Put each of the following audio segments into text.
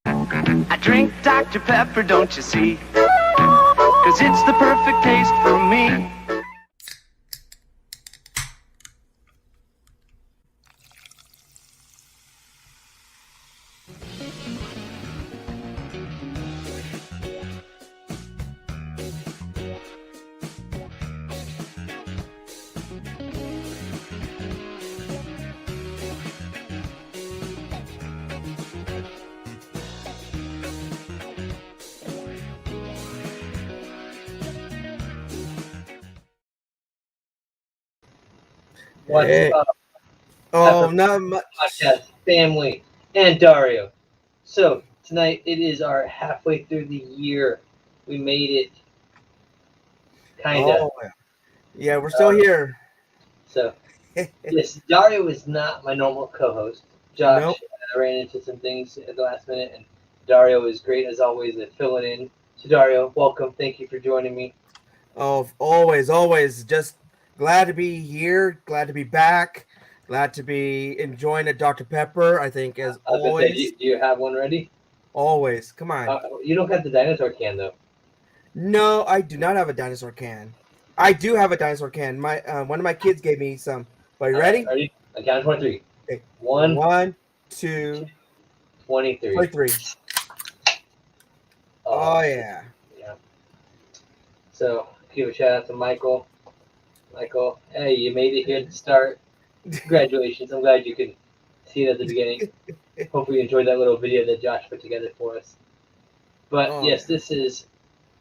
I drink Dr. Pepper, don't you see? 'Cause it's the perfect taste for me. What's Hey. up, Oh, Pepper not much. podcast family and Dario? So tonight it is our halfway through the year. We made it, kinda. Oh, yeah, we're still here. So yes, Dario is not my normal co-host. Nope. Josh ran into some things at the last minute, and Dario is great as always at filling in. So Dario, welcome. Thank you for joining me. Oh, always. Just glad to be here. Glad to be back. Glad to be enjoying a Dr. Pepper. I think as I was gonna say, always. do you have one ready? Always. Come on. You don't have the dinosaur can though. No, I do not have a dinosaur can. I do have a dinosaur can. My one of my kids gave me some. Are you ready? Ready? I count 23. Okay. 1, 1, 2, 23. 23. Oh yeah. Yeah. So give a shout out to Michael. Michael, hey, you made it here at the start. Congratulations. I'm glad you could see it at the beginning. Hopefully you enjoyed that little video that Josh put together for us. But Oh, yes, yeah. this is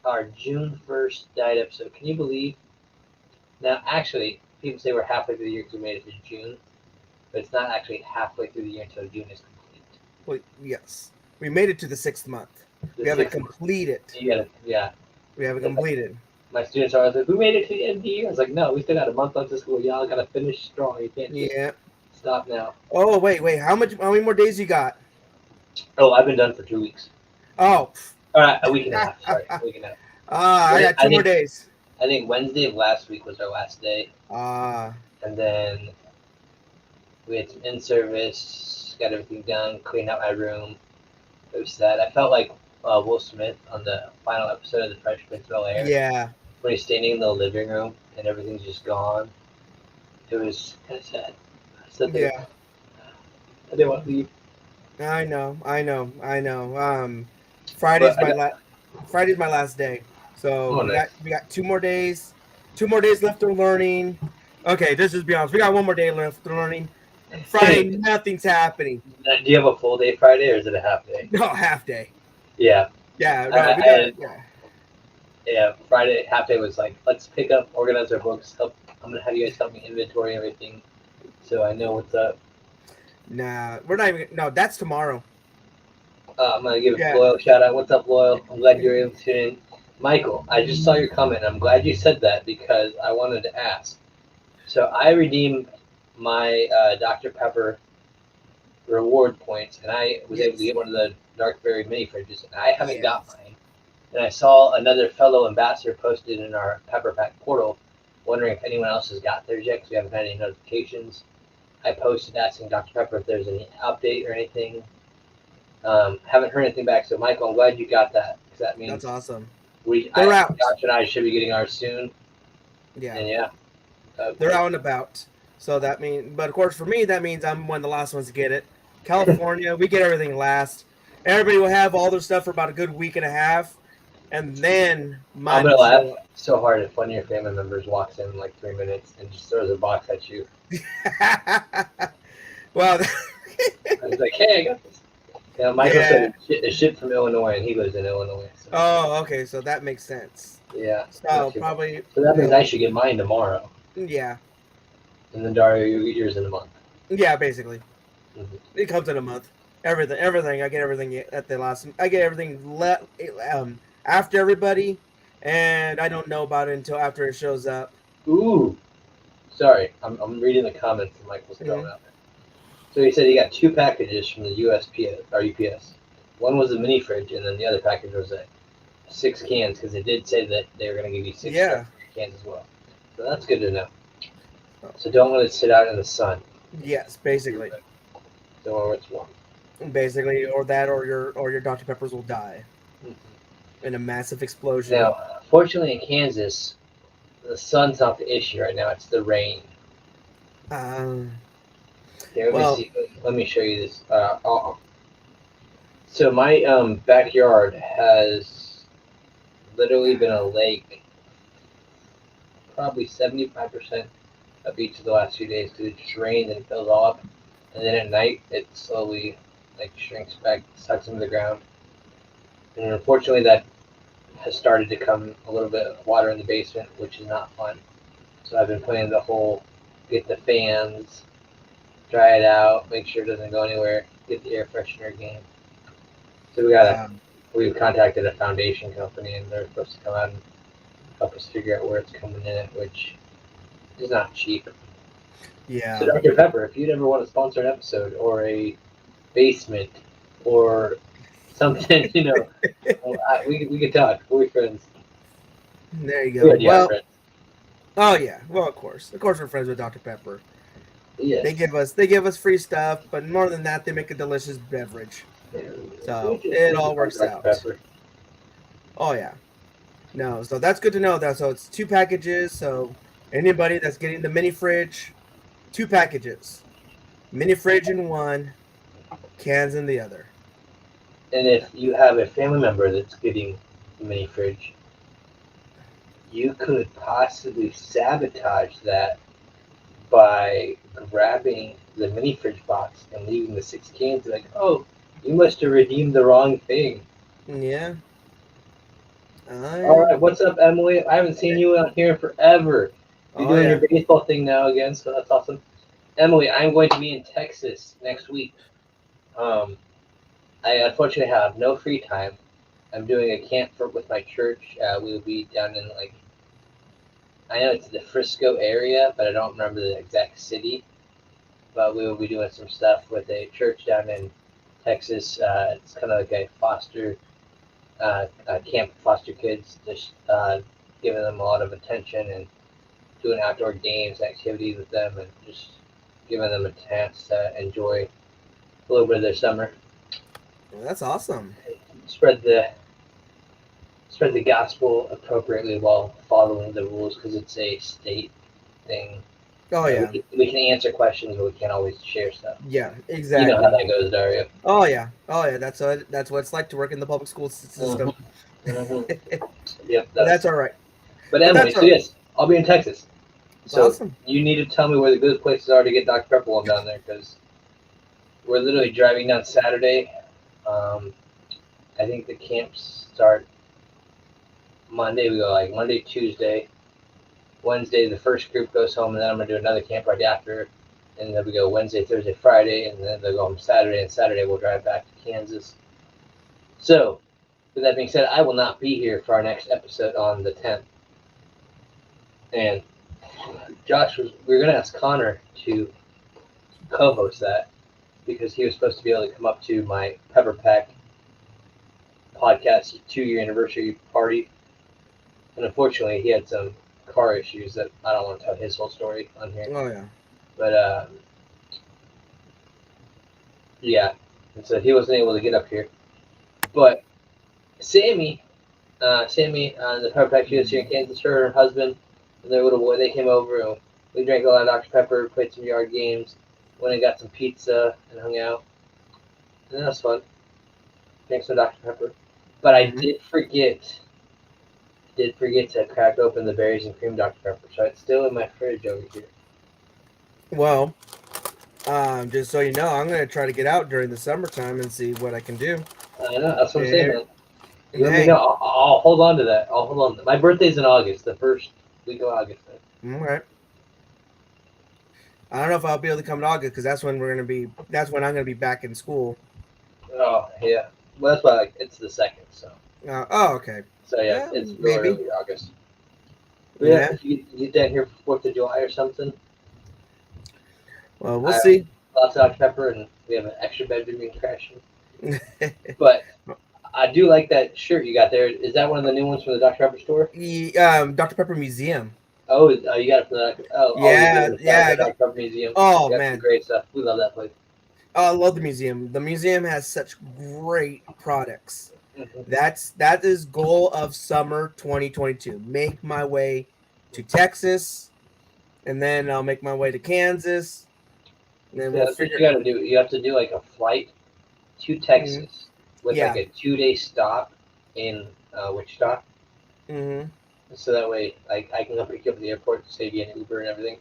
our June 1st diet episode. Can you believe? Now, actually, people say we're halfway through the year because we made it to June, but it's not actually halfway through the year until June is complete. Well, yes. We made it to the 6th month. The We haven't sixth- completed. Yeah. We haven't Yeah. completed. My students are always like, we made it to the end of the year. I was like, no, we still got a month left of school. Y'all got to finish strong. You can't just Yeah. stop now. Oh, wait. How many more days you got? Oh, I've been done for 2 weeks. Oh. All right, a week and a half. Sorry, a week and a half. I got two more days. I think Wednesday of last week was our last day. And then we had some in-service, got everything done, cleaned out my room. It was sad. I felt like Will Smith on the final episode of The Fresh Prince of Bel-Air. Yeah. When he's standing in the living room and everything's just gone. It was kind of sad. I said there. Yeah. I didn't want to leave. I know. Friday's my last day. So we got 2 more days. 2 more days left of learning. Okay, let's just be honest. We got 1 more day left of learning. Friday, nothing's happening. Do you have a full day Friday or is it a half day? No, half day. Yeah. Yeah. No, Yeah, Friday half day was like, let's pick up, organize our books. I'm gonna have you guys help me inventory everything, so I know what's up. Nah, we're not even. No, that's tomorrow. I'm gonna give Loyal a shout out. What's up, Loyal? I'm glad you're able to tune in. Michael, I just saw your comment. And I'm glad you said that because I wanted to ask. So I redeemed my Dr. Pepper reward points, and I was able to get one of the Dark Berry mini fridges, and I haven't got mine. And I saw another fellow ambassador posted in our Pepper Pack portal, wondering if anyone else has got theirs yet because we haven't had any notifications. I posted asking Dr. Pepper if there's any update or anything. Haven't heard anything back, so Michael, I'm glad you got that because that means that's awesome. Josh and I should be getting ours soon. Yeah. And yeah, they're out and about. So that means, but of course for me that means I'm one of the last ones to get it. California, we get everything last. Everybody will have all their stuff for about a good week and a half, and then I'm gonna laugh so hard if one of your family members walks in like 3 minutes and just throws a box at you. Well, I was like, hey, I got this. Yeah, Michael said it's shipped from Illinois, and he lives in Illinois. So. Oh, okay, so that makes sense. Yeah. So probably. So that means I should get mine tomorrow. Yeah. And then Dario, you get yours in a month. Yeah, basically. Mm-hmm. It comes in a month. Everything. I get everything at the last. I get everything after everybody, and I don't know about it until after it shows up. Ooh. Sorry, I'm reading the comments that Michael's throwing out there. So he said he got 2 packages from the USPS or UPS. One was a mini fridge, and then the other package was 6 cans because they did say that they were going to give you 6 cans as well. So that's good to know. So don't let it sit out in the sun. Yes, basically. or it's warm. Basically, or that, or your Dr. Peppers will die in a massive explosion. Now, fortunately in Kansas, the sun's not the issue right now. It's the rain. Here, let me show you this. So my backyard has literally been a lake probably 75% of each of the last few days because it just rains and it fills all up. And then at night, it slowly shrinks back, sucks into the ground. And unfortunately, that has started to come a little bit of water in the basement, which is not fun. So I've been playing the whole get the fans, dry it out, make sure it doesn't go anywhere, get the air freshener game. So we've contacted a foundation company, and they're supposed to come out and help us figure out where it's coming in at, which is not cheap. Yeah. So Dr. Pepper, if you'd ever want to sponsor an episode or a basement or something, we could talk. We're friends. There you go. Well, friends. Oh yeah. Well, of course we're friends with Dr. Pepper. Yes. They give us free stuff, but more than that, they make a delicious beverage. So it all works out. Pepper. Oh yeah. No, so that's good to know. That so it's 2 packages. So anybody that's getting the mini fridge, 2 packages, mini fridge in one, cans in the other. And if you have a family member that's getting the mini fridge, you could possibly sabotage that by grabbing the mini fridge box and leaving the 6 cans. Like, oh, you must have redeemed the wrong thing. Yeah. All right, what's up, Emily? I haven't seen you out here forever. You're doing your baseball thing now again, so that's awesome. Emily, I'm going to be in Texas next week. I unfortunately have no free time. I'm doing a camp with my church. We will be down in I know it's the Frisco area, but I don't remember the exact city. But we will be doing some stuff with a church down in Texas. It's kind of like a foster camp for foster kids, just giving them a lot of attention and doing outdoor games, activities with them, and just giving them a chance to enjoy a little bit of their summer. Well, that's awesome. Spread the gospel appropriately while following the rules, because it's a state thing. Oh yeah. We can answer questions, but we can't always share stuff. Yeah, exactly. You know how that goes, Dario. Oh yeah. That's what it's like to work in the public school system. Mm-hmm. Yep. That's all right. But Emily, so yes, I'll be in Texas. So awesome. You need to tell me where the good places are to get Dr. Pepper while I'm down there, because we're literally driving down Saturday. I think the camps start Monday. We go Monday, Tuesday. Wednesday, the first group goes home, and then I'm going to do another camp right after. And then we go Wednesday, Thursday, Friday, and then they'll go home Saturday, and Saturday we'll drive back to Kansas. So, with that being said, I will not be here for our next episode on the 10th. And Josh, we were going to ask Connor to co-host that, because he was supposed to be able to come up to my Pepper Pack podcast 2-year anniversary party. And unfortunately, he had some car issues that I don't want to tell his whole story on here. Oh yeah. But yeah, and so he wasn't able to get up here. But Sammy, the Pepper Pack, she was here in Kansas. Her and her husband and their little boy, they came over and we drank a lot of Dr. Pepper, played some yard games, went and got some pizza and hung out. And that was fun. Drank some Dr. Pepper. But I did forget to crack open the berries and cream Dr. Pepper, so it's still in my fridge over here. Well, just so you know, I'm going to try to get out during the summertime and see what I can do. I know, that's what I'm saying, man. You let me know. I'll hold on to that. My birthday's in August, the first week of August. All right. I don't know if I'll be able to come in August, because that's when I'm going to be back in school. Oh, yeah. Well, that's why it's the 2nd, so. Okay. So, yeah, it's maybe early August. But yeah, if you get down here for 4th of July or something. Well, we'll see. Lots of Dr. Pepper, and we have an extra bedroom you can crash in. But I do like that shirt you got there. Is that one of the new ones from the Dr. Pepper store? Dr. Pepper Museum. Oh, you got it from the... Yeah. Dr. Pepper Museum. Oh, man. man. Great stuff. We love that place. I love the museum. The museum has such great products. Mhm. That is goal of summer 2022. Make my way to Texas, and then I'll make my way to Kansas, and then Yeah, we'll that's what figure. you got to do. You have to do like a flight to Mhm. Texas with like Yeah. a 2 day stop in Wichita. Hmm. So that way, like, I can come pick you up at the airport, save you an Uber and everything.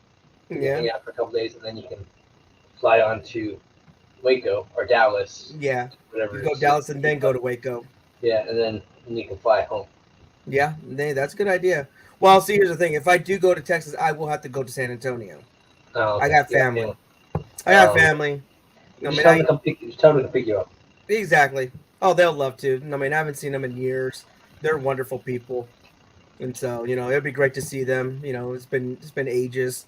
You can Yeah. hang out for a couple days, and then you can fly on to Waco or Dallas, Yeah. whatever You it go is. Dallas and then go to Waco. Yeah, and then you can fly home. Yeah, that's a good idea. Well, see, here's the thing: if I do go to Texas, I will have to go to San Antonio. Oh, I okay. got Yeah, family. yeah. I got Okay. family. I Just mean, tell them I to come pick. Just tell them to pick you up. exactly. Oh, they'll love to. I mean, I haven't seen them in years. They're wonderful people, and so it'd be great to see them. It's been ages,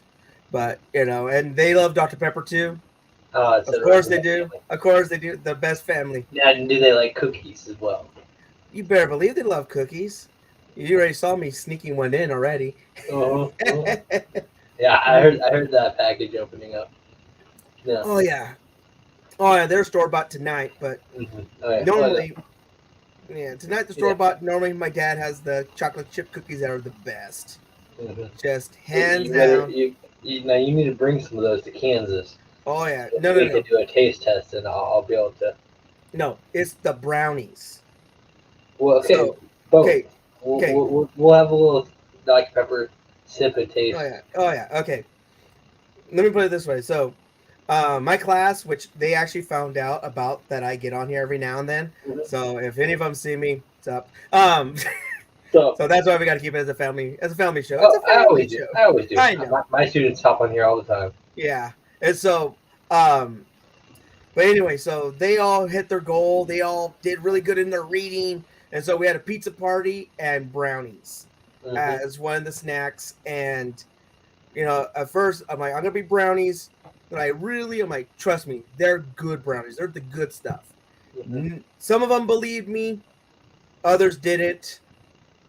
but and they love Dr. Pepper too. It Of said it runs course in they my do. family. Of course they do. The best family. Yeah, and do they like cookies as well? You better believe they love cookies. You already saw me sneaking one in already. Uh-huh. Uh-huh. Yeah, I heard that package opening up. Yeah. Oh yeah. Oh yeah, they're store bought tonight, but Mm-hmm. Oh yeah. Oh, no. normally, yeah, tonight the Yeah. store bought. Normally, my dad has the chocolate chip cookies that are the best, Mm-hmm. just hands You better down. now you need to bring some of those to Kansas. Oh yeah, So no, no, we could no, do a taste test, and I'll be able to. no. It's the brownies. Well, okay, So, both. okay, okay. We'll have a little Dr Pepper sip and Oh taste. yeah, oh yeah. Okay, let me put it this way. So, my class, which they actually found out about that I get on here every now and then. Mhm. So if any of them see me, it's up. So, So that's why we got to keep it as a family show. It's oh, a family show. I always do. I know. My students hop on here all the time. Yeah. And so, um, but anyway, so they all hit their goal. They all did really good in their reading. And so we had a pizza party and brownies Hmm. as one of the snacks. And, at first I'm like, I'm going to be brownies. But I'm like, trust me, they're good brownies. They're the good stuff. Hmm. Some of them believed me, others didn't.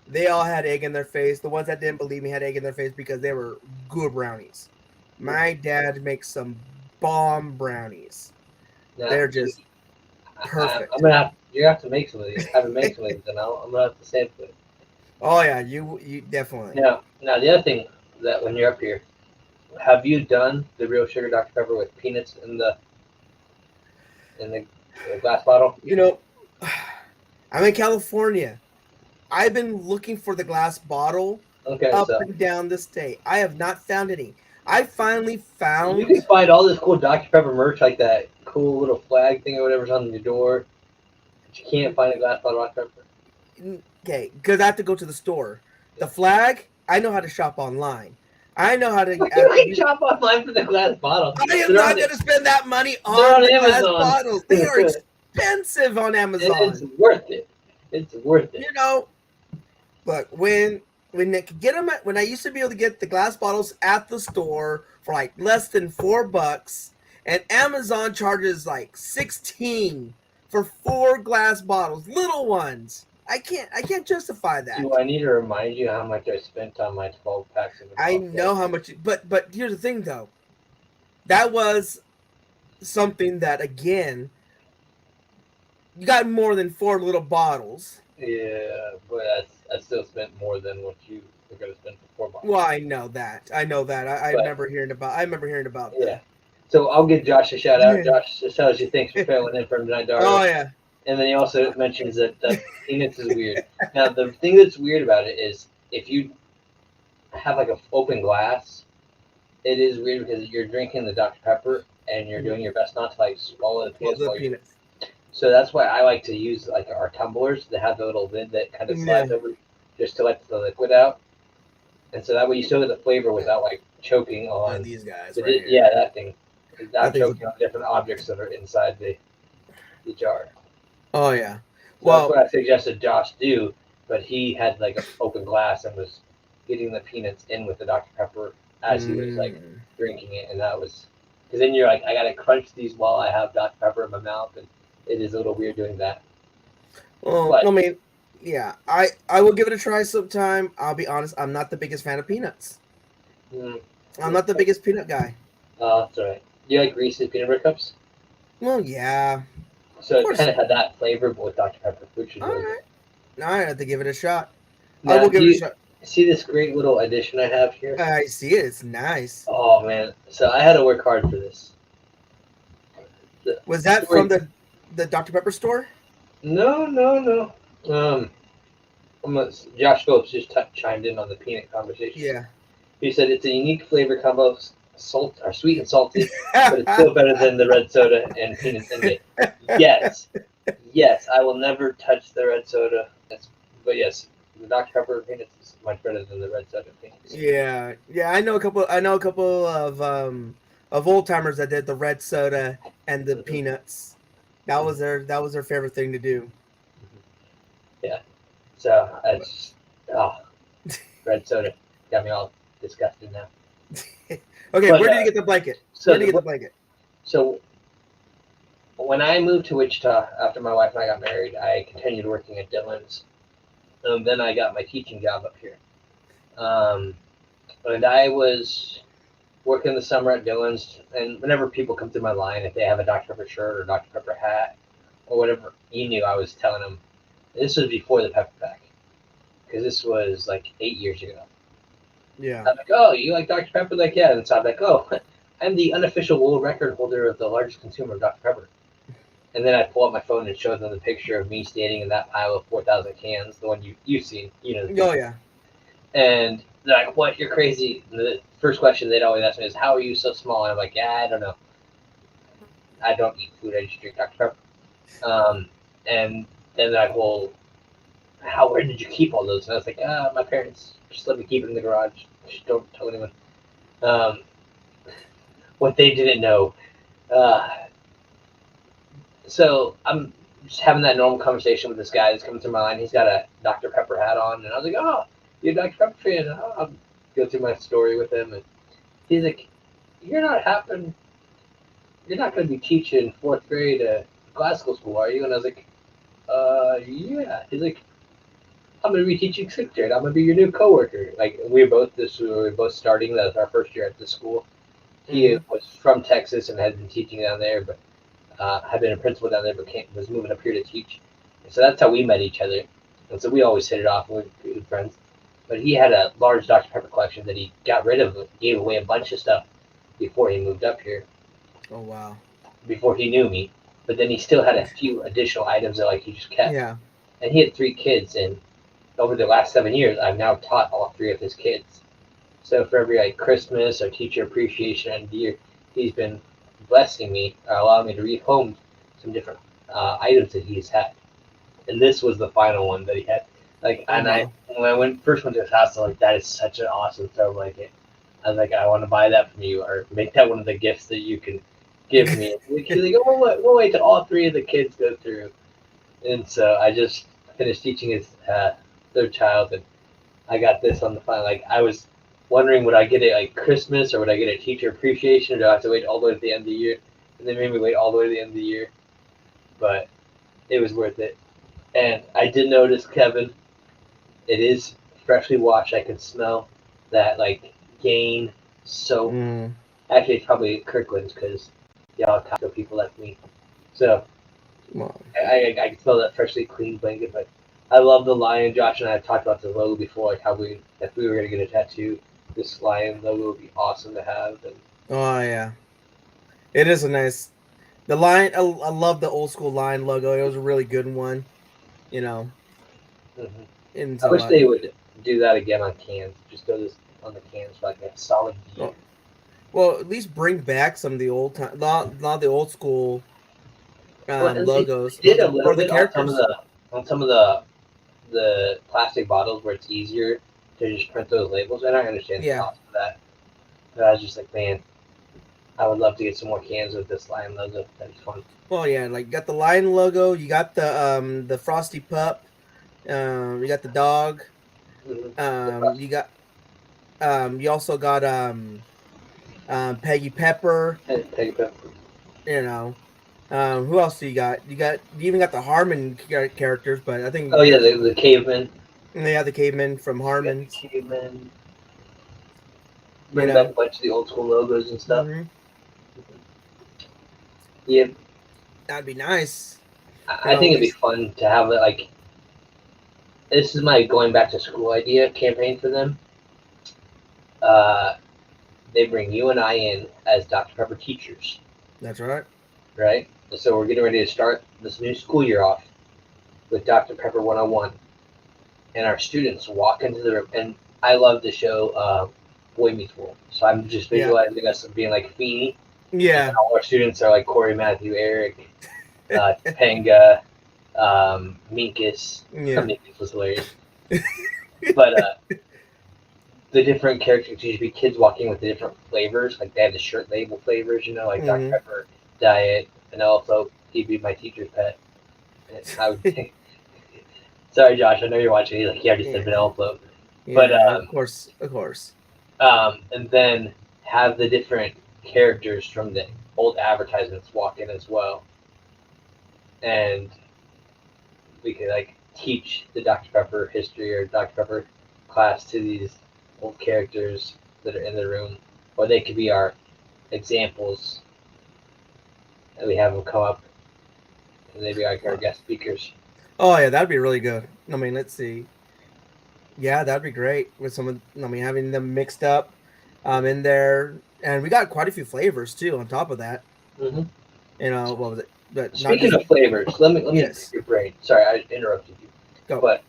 They all had egg in their face. The ones that didn't believe me had egg in their face because they were good brownies. My dad makes some bomb brownies. Now, They're just I'm perfect. gonna have you have to make some of these. Have to make some of these, and I'm gonna have to sample it. Oh yeah, you definitely. Now the other thing that when you're up here, have you done the real sugar Dr Pepper with peanuts in the glass bottle? You know, I'm in California. I've been looking for the glass bottle Okay, up so and down the state. I have not found any. I finally you found. can find all this cool Dr Pepper merch like that cool little flag thing or whatever's on your door, but you can't find a glass bottle of Dr Pepper. Okay, because I have to go to the store. The flag, I know how to shop online. I know how to. You can shop online for the glass bottle. I am They're not on, going to spend that money they're on on the glass Amazon. bottles. They are expensive on It's Amazon. worth it. It's worth it. Look, when they could get them when I used to be able to get the glass bottles at the store for like less than $4, and Amazon charges like 16 for 4 glass bottles, little ones. I can't justify that. Do I need to remind you how much I spent on my 12 packs of I Miguel know how much, but here's the thing though. That was something that again, you got more than 4 little bottles. Yeah, but I still spent more than what you were going to spend for 4 bottles. Well, I know that. I But, remember hearing about. I remember hearing about yeah. that. So I'll give Josh a shout out. Yeah. Josh just tells you thanks for filling in for him tonight, Dario. Oh yeah. And then he also mentions that peanuts is weird. Now, the thing that's weird about it is if you have like an open glass, it is weird because you're drinking the Dr. Pepper and you're doing your best not to like swallow the Well, peanuts. the While you're, peanuts. so that's why I like to use like our tumblers that have the little lid that kind of slides over just to let the liquid out. And so that way you still get the flavor without like choking on These guys. yeah, that thing. Not think choking on different objects that are inside the jar. Oh yeah. So Well, that's what I suggested Josh do, but he had like an open glass and was getting the peanuts in with the Dr. Pepper as he was like drinking it, and that was because then you're like, I gotta crunch these while I have Dr. Pepper in my mouth, and it is a little weird doing that. well, But- I mean, yeah, I will give it a try sometime. I'll be honest, I'm not the biggest fan of peanuts. I'm not the biggest peanut guy. Oh, that's all right. Do you like Reese's peanut butter cups? Well, yeah. So Of it course. kind of had that flavor, but with Dr Pepper, which was All really good. right. I have to give it a shot. I Now, will do give it a you shot. see this great little addition I have here? I see it. It's nice. Oh man! So I had to work hard for this. The Was that from story? the Dr Pepper store? No, no, no. Josh Phillips just chimed in on the peanut conversation. Yeah. He said it's a unique flavor combo, salt or sweet and salty, but it's still better than the red soda and peanuts in it. Yes, yes, I will never touch the red soda. But yes, the Dr Pepper peanuts is much better than the red soda peanuts. Yeah, yeah. I know a couple. I know a couple of old timers that did the red soda and the Mhm, peanuts. That was their favorite thing to do. mhm. Yeah, so it's just, oh, red soda got me all disgusted now. Okay, But where did you get the blanket? so Where did you get the blanket? so when I moved to Wichita after my wife and I got married, I continued working at Dillon's. Then I got my teaching job up here. Um, and I was working the summer at Dillon's, and whenever people come through my line, if they have a Dr. Pepper shirt or Dr. Pepper hat or whatever, you knew I was telling them. This was before the Pepper Pack, because this was like 8 years ago. Yeah. I'm like, oh, you like Dr. Pepper? Like, yeah. And so I'm like, oh, I'm the unofficial world record holder of the largest consumer of Dr. Pepper. And then I pull up my phone and show them the picture of me standing in that pile of 4,000 cans, the one you've seen, you know. Oh yeah. And they're like, "What? You're crazy." And the first question they'd always ask me is, "How are you so small?" And I'm like, "Yeah, I don't know. I don't eat food. I just drink Dr Pepper." And then they're like, "Well, where did you keep all those?" And I was like, my parents just let me keep it in the garage. Just don't tell anyone." Um, what they didn't know. Uh, so I'm just having that normal conversation with this guy that's coming through my line. He's got a Dr Pepper hat on, and I was like, "Oh, you're a Dr Pepper fan?" I'll go through my story with him, and he's like, "You're not happen. You're not going to be teaching fourth grade at classical school, are you?" And I was like, yeah. He's like, "I'm going to be teaching sixth grade. I'm going to be your new coworker." Like we were both starting. That was our first year at the school. He Hmm. was from Texas and had been teaching down there, but had been a principal down there, but was moving up here to teach. And so that's how we met each other. And so we always hit it off, and we were good friends. But he had a large Dr Pepper collection that he got rid of, gave away a bunch of stuff before he moved up here. Oh wow. Before he knew me. But then he still had a few additional items that like he just kept. Yeah. And he had 3 kids, and over the last 7 years, I've now taught all 3 of his kids. So for every like Christmas or teacher appreciation end of the year, he's been blessing me or allowing me to rehome some different items that he's had. And this was the final one that he had. Like, Oh and I wow. when I first went to his house, I was like, that is such an awesome throw blanket. I was like, I want to buy that from you or make that one of the gifts that you can give me. He's like, oh, we'll wait till all 3 of the kids go through. And so I just finished teaching his third child, and I got this on the final. Like, I was wondering, would I get it like Christmas or would I get a teacher appreciation, or do I have to wait all the way to the end of the year? And they made me wait all the way to the end of the year, but it was worth it. And I did notice, Kevin, it is freshly washed. I can smell that like Gain soap. Mm. Actually, it's probably Kirkland's because y'all Costco people like me. So Well, I can smell that freshly clean blanket. But I love the lion. Josh and I have talked about the logo before, like how if we were gonna get a tattoo, this lion logo would be awesome to have. And oh yeah. It is a nice. The line. I love the old school line logo. It was a really good one. You know. mhm. And I so. wish they would do that again on cans. Just go this on the cans for like a solid year. Oh, well, at least bring back some of the old time, lot of the old school Well, and logos they did a little or the bit on characters. some of the plastic bottles where it's easier to just print those labels. And I understand the Yeah. cost of that. But I was just like, man, I would love to get some more cans with this lion logo. That'd be fun. Well, yeah, like got the lion logo. You got the frosty pup. You got the dog. Mm-hmm. You got you also got Peggy Pepper. Take it back. You know. Who else do you got? You even got the Harmon characters, but I think Oh yeah, the caveman. they have the cavemen from You got the Harmon's. caveman. You Bring back a know. bunch of the old school logos and stuff. Hmm. Yeah. That'd be nice. I think it'd be fun to have it like. This is my going back to school idea campaign for them. They bring you and I in as Dr. Pepper teachers. That's right. Right? So we're getting ready to start this new school year off with Dr. Pepper 101. And our students walk into the room. And I love the show Boy Meets World. So I'm just visualizing us being like Feeny. Yeah. And all our students are like Corey, Matthew, Eric, Topanga, Minkus. Yeah. Minkus was hilarious. But the different characters usually be kids walking with the different flavors. Like they have the shirt label flavors, like Dr. Pepper, Diet, Vanilla Float. He'd be my teacher's pet. And I would think. Sorry, Josh. I know you're watching. He's like, yeah, I just said Vanilla Float. Yeah, but of course. And then have the different characters from the old advertisements walk in as well, and we could like teach the Dr. Pepper history or Dr. Pepper class to these old characters that are in the room, or they could be our examples, and we have them come up, and they'd be like our guest speakers. Oh yeah, that'd be really good. I mean, let's see. Yeah, that'd be great with someone. I mean, having them mixed up in there, and we got quite a few flavors too. On top of that, Mm-hmm. What was it? But speaking of flavors, let me pick your brain. Sorry, I interrupted you. Go. But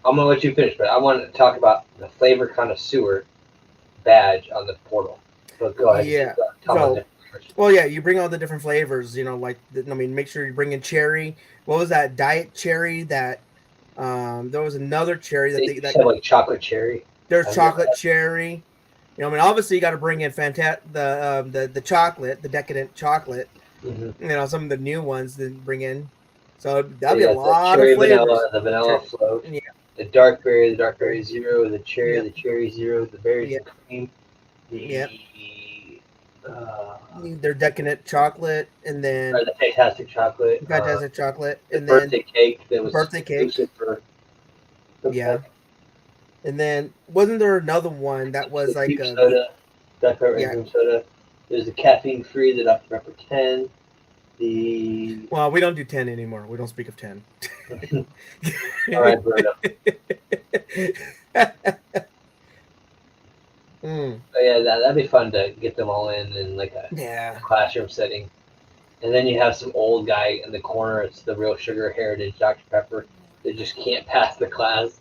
I'm gonna let you finish. But I want to talk about the flavor connoisseur badge on the portal. So go ahead. Yeah. Well, yeah, you bring all the different flavors. Make sure you bring in cherry. What was that? Diet cherry. That there was another cherry that like chocolate cherry. There's chocolate cherry. Obviously you got to bring in the chocolate, the decadent chocolate. Mm-hmm. Some of the new ones that bring in. So that'd be a lot of flavors. Vanilla, the vanilla float. Yeah. The dark berry zero, the cherry zero, the berries and cream. Their decadent chocolate, and then the fantastic chocolate. And birthday cake that was birthday cake. For yeah. And then wasn't there another one that was the like a soda, Dr. Pepper cream soda? There's the caffeine free, the Dr. Pepper 10. Well, we don't do 10 anymore. We don't speak of 10. All right, Bruno. But yeah, that'd be fun to get them all in like a classroom setting. And then you have some old guy in the corner. It's the real sugar heritage Dr. Pepper. They just can't pass the class.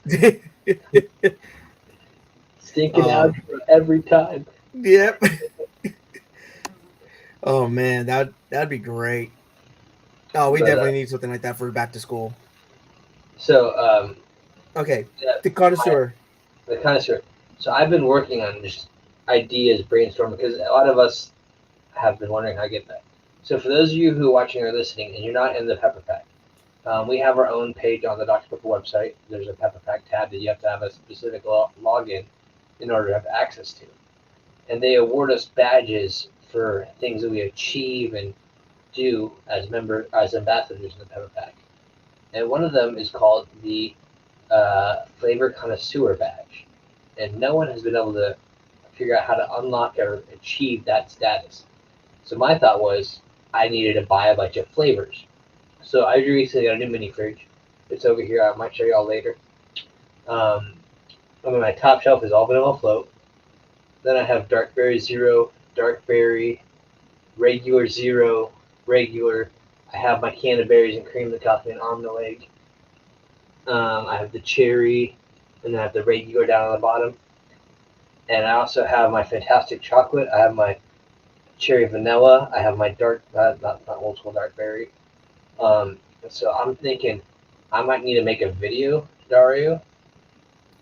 Stinking out every time. Yep. Oh man, that'd be great. Oh, we definitely need something like that for back to school. So, okay, the connoisseur. The connoisseur. So I've been working on just ideas, brainstorming, because a lot of us have been wondering how to get that. So for those of you who are watching or listening and you're not in the Pepper Pack, we have our own page on the Dr. Pepper website. There's a Pepper Pack tab that you have to have a specific login in order to have access to. And they award us badges for things that we achieve and do as ambassadors in the Pepper Pack. And one of them is called the Flavor Connoisseur badge. And no one has been able to figure out how to unlock or achieve that status. So my thought was I needed to buy a bunch of flavors. So I recently got a new mini fridge. It's over here. I might show y'all later. My top shelf is all vanilla float. Then I have dark berry zero, dark berry, regular zero, regular. I have my can of berries and cream that cost me an arm and a leg. I have the cherry, and then I have the regular down on the bottom. And I also have my fantastic chocolate. I have my cherry vanilla. I have my dark, not old school dark berry. So I'm thinking I might need to make a video, Dario,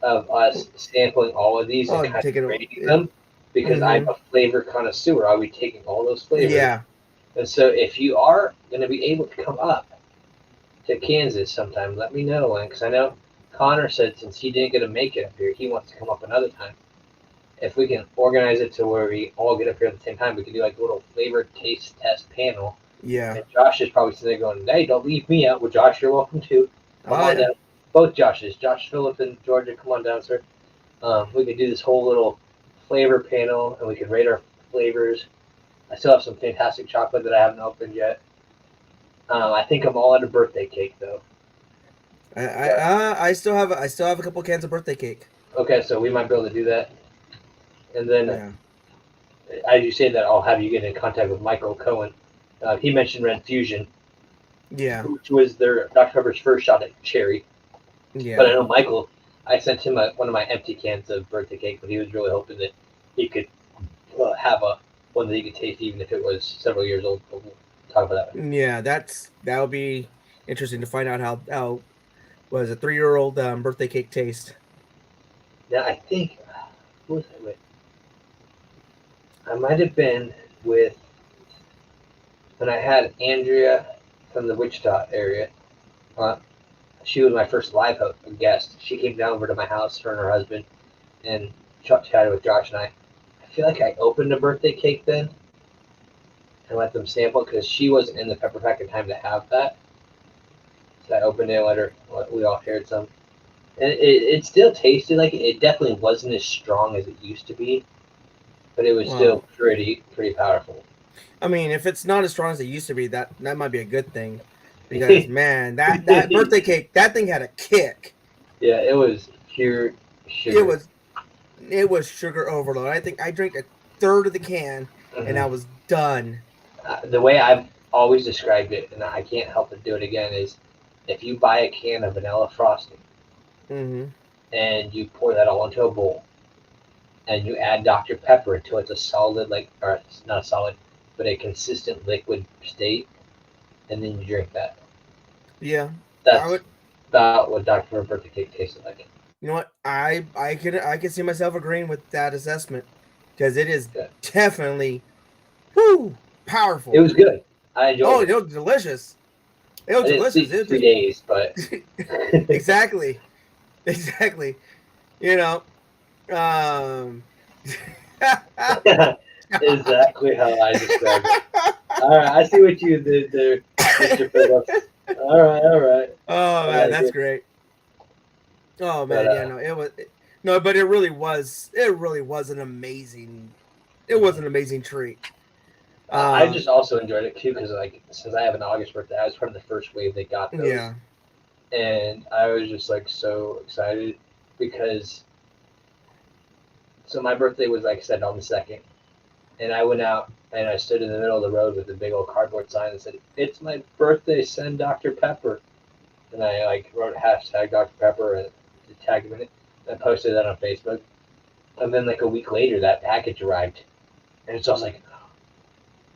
of us sampling all of these and kind of rating them, because I'm a flavor connoisseur. I'll be taking all those flavors. Yeah. And so if you are going to be able to come up to Kansas sometime, let me know, because I know Connor said since he didn't get to make it up here, he wants to come up another time. If we can organize it to where we all get up here at the same time, we can do like a little flavor taste test panel. Yeah. And Josh is probably sitting there going, hey, don't leave me out. Well, Josh, you're welcome too. Come on down. Both Joshes, Josh Phillip and Georgia, come on down, sir. We could do this whole little flavor panel, and we could rate our flavors. I still have some fantastic chocolate that I haven't opened yet. I think I'm all out of birthday cake though. I still have a couple cans of birthday cake. Okay, so we might be able to do that. And then, Yeah. as you say that, I'll have you get in contact with Michael Cohen. He mentioned Red Fusion, Yeah. which was their Dr. Pepper's first shot at cherry. Yeah. But I know Michael, I sent him one of my empty cans of birthday cake, but he was really hoping that he could have one that he could taste, even if it was several years old. But we'll talk about that. Yeah, that'll be interesting to find out how was a 3-year-old birthday cake taste. Now I think who was I with? I might have been with when I had Andrea from the Wichita area. She was my first live guest. She came down over to my house, her and her husband, and chatted with Josh and I. I feel like I opened a birthday cake then and let them sample because she wasn't in the pepper pack in time to have that. So I opened it and we all shared some. And it still tasted like it definitely wasn't as strong as it used to be, but it was still pretty powerful. I mean, if it's not as strong as it used to be, that might be a good thing. Because man, that birthday cake, that thing had a kick. Yeah, it was pure sugar. It was sugar overload. I think I drank a third of the can and I was done. The way I've always described it, and I can't help but do it again, is if you buy a can of vanilla frosting and you pour that all into a bowl and you add Dr. Pepper until it's a solid, or it's not a solid, but a consistent liquid state, and then you drink that. Yeah. That's about what Dr. Pepper birthday cake tasted like. You know what? I can see myself agreeing with that assessment because it is definitely powerful. It was good. I enjoyed it. It was delicious. It was delicious. It was 3 days, but exactly. You know, exactly how I described it. All right, I see what you did there, Mr. Phillips. All right. Oh man, that's great. Oh man, but it really was an amazing. It was an amazing treat. I just also enjoyed it too because since I have an August birthday, I was part of the first wave that got those. Yeah. And I was just so excited because my birthday was, like I said, on the 2nd, and I went out and I stood in the middle of the road with a big old cardboard sign that said, "It's my birthday, send Dr. Pepper," and I wrote hashtag Dr. Pepper and tagged him in it. And I posted that on Facebook, and then a week later that package arrived, and so I was like,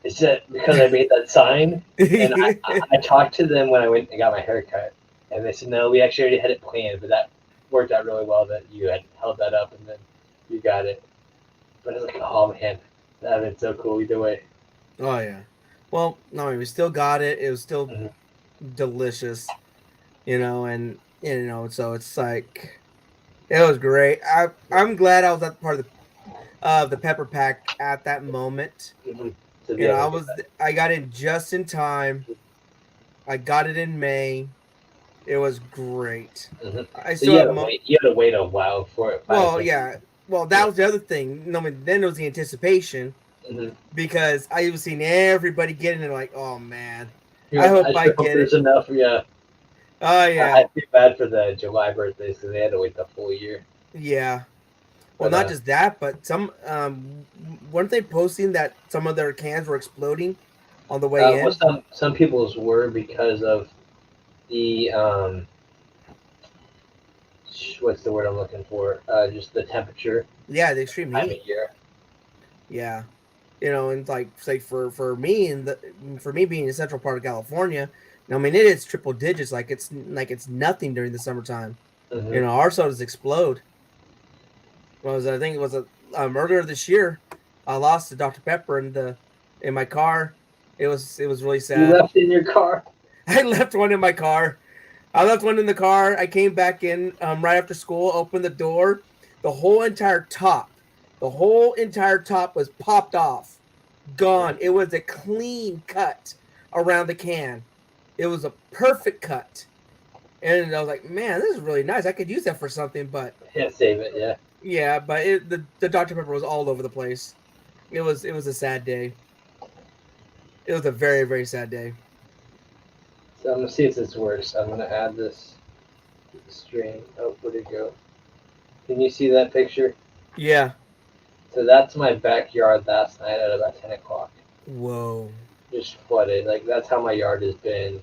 is that because I made that sign? And I talked to them when I went and got my hair cut, and they said, no, we actually already had it planned, but that worked out really well that you had held that up and then you got it. But I was like, oh man, that would been so cool either way. Oh yeah. Well, no, we still got it. It was still delicious, and so it's like it was great. I'm glad I was at part of the pepper pack at that moment. I got in just in time. I got it in May. It was great. I still you had to wait a while for it. Well, yeah. Well, that was the other thing. Then there was the anticipation because I was seeing everybody getting it. Like, oh man, I hope I get it. There's enough, yeah. Oh yeah. I feel bad for the July birthdays because they had to wait the full year. Yeah. Well, not just that, but some weren't they posting that some of their cans were exploding on the way in? Well, some people's were because of the what's the word I'm looking for? Just the temperature. Yeah, the extreme heat. Time of year. Yeah, and say for me being in the central part of California, I mean it is triple digits, like it's nothing during the summertime. Our sodas explode. I think it was earlier this year. I lost the Dr. Pepper in my car. It was really sad. You left in your car? I left one in my car. I left one in the car. I came back in right after school, opened the door. The whole entire top was popped off, gone. It was a clean cut around the can. It was a perfect cut. And I was like, man, this is really nice. I could use that for something, but can't save it, yeah. Yeah, but the Dr. Pepper was all over the place. It was a sad day. It was a very, very sad day. So I'm gonna see if this works. I'm gonna add this string. Oh, where'd it go? Can you see that picture? Yeah. So that's my backyard last night at about 10 o'clock. Whoa. Just flooded. Like that's how my yard has been.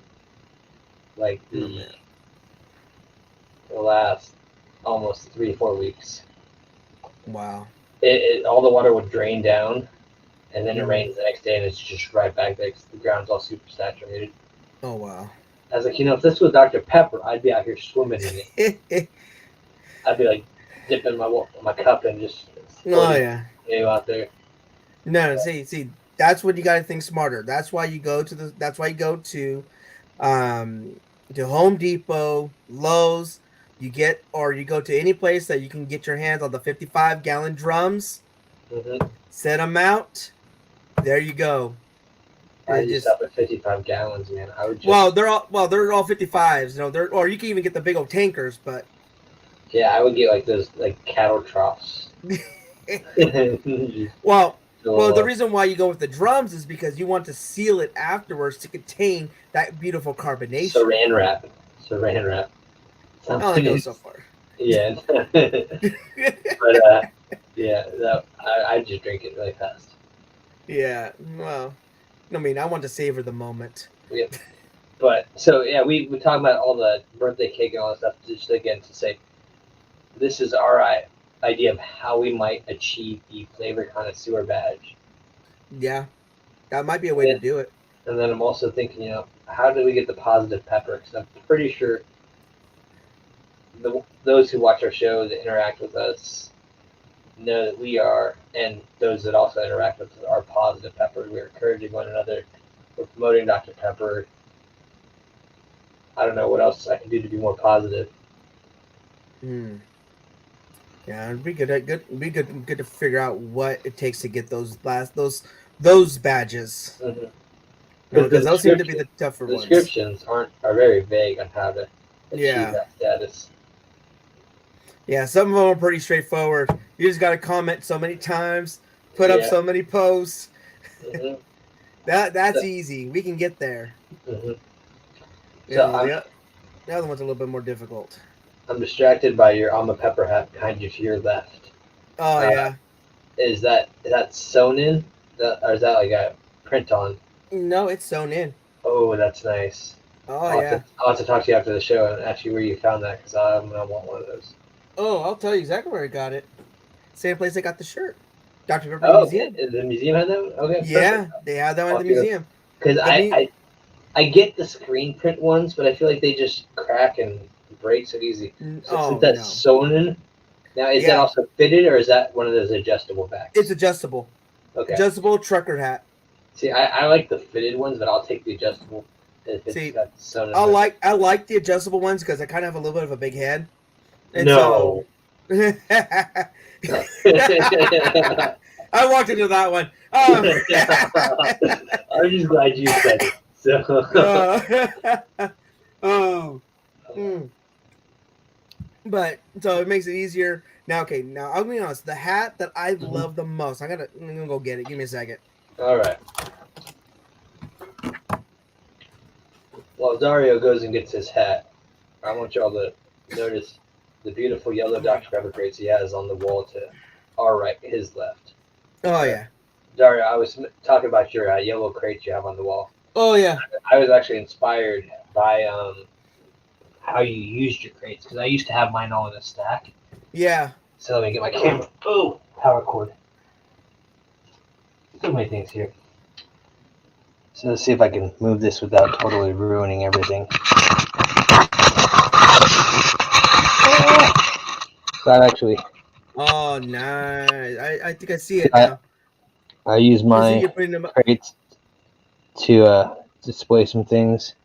Like Oh, man. the last almost 3-4 weeks. Wow. All the water would drain down, and then it Mhm. rains the next day, and it's just right back there 'cause the ground's all super saturated. Oh, wow. I was like, if this was Dr. Pepper, I'd be out here swimming in it. I'd be like dipping my cup and just Oh, yeah. you out there. No, see, that's what you got to think smarter. That's why you go to Home Depot, Lowe's. You go to any place that you can get your hands on the 55-gallon drums. Mm-hmm. Set them out. There you go. I just up at 55 gallons, man. I would just. They're all 55s. Or you can even get the big old tankers, but. Yeah, I would get like those like cattle troughs. Well, the reason why you go with the drums is because you want to seal it afterwards to contain that beautiful carbonation. Saran wrap. I'll only go so far. Yeah. But yeah, I just drink it really fast. Yeah. Well, I mean, I want to savor the moment. Yeah. But so yeah, we talk about all the birthday cake and all that stuff. Just again to say, this is our idea of how we might achieve the flavor connoisseur badge. Yeah, that might be a way to do it. And then I'm also thinking, how do we get the positive pepper? Because I'm pretty sure those who watch our show that interact with us know that we are, and those that also interact with us are positive pepper. We're encouraging one another. We're promoting Dr. Pepper. I don't know what else I can do to be more positive. Yeah, it'd be good. It'd be good to figure out what it takes to get those badges. Mm-hmm. Because those seem to be the tougher ones. Descriptions are very vague on how to achieve that status. Yeah, some of them are pretty straightforward. You just got to comment so many times, put up so many posts. Mm-hmm. That's easy. We can get there. Mm-hmm. The other one's a little bit more difficult. I'm distracted by your alma pepper hat behind you to your left. Oh yeah. Is that sewn in? Or is that like a print on? No, it's sewn in. Oh, that's nice. Oh yeah. I'll have to talk to you after the show and ask you where you found that because I'm gonna want one of those. Oh, I'll tell you exactly where I got it. Same place I got the shirt. Dr. Pepper Museum. The museum had that one? Okay. Yeah, they had that one at the museum. Because I get the screen print ones, but I feel like they just crack and break so easy. So since that's sewn in, now is that also fitted or is that one of those adjustable backs? It's adjustable. Okay. Adjustable trucker hat. See, I like the fitted ones, but I'll take the adjustable. If it's got sewn in. I like the adjustable ones because I kind of have a little bit of a big head. And no. I walked into that one. I'm just glad you said it. So. But so it makes it easier. Now, okay, now I'll be honest. The hat that I love the most, I'm gonna go get it. Give me a second. All right. While Dario goes and gets his hat, I want y'all to notice the beautiful yellow Dr. Pepper crates he has on the wall to our right, his left. Oh yeah. Dario, I was talking about your yellow crates you have on the wall. Oh yeah. I was actually inspired by how you used your crates because I used to have mine all in a stack. Yeah. So let me get my camera. Oh, power cord. So many things here. So let's see if I can move this without totally ruining everything. So I've actually. Oh, nice. I think I see it now. I use my crates to display some things.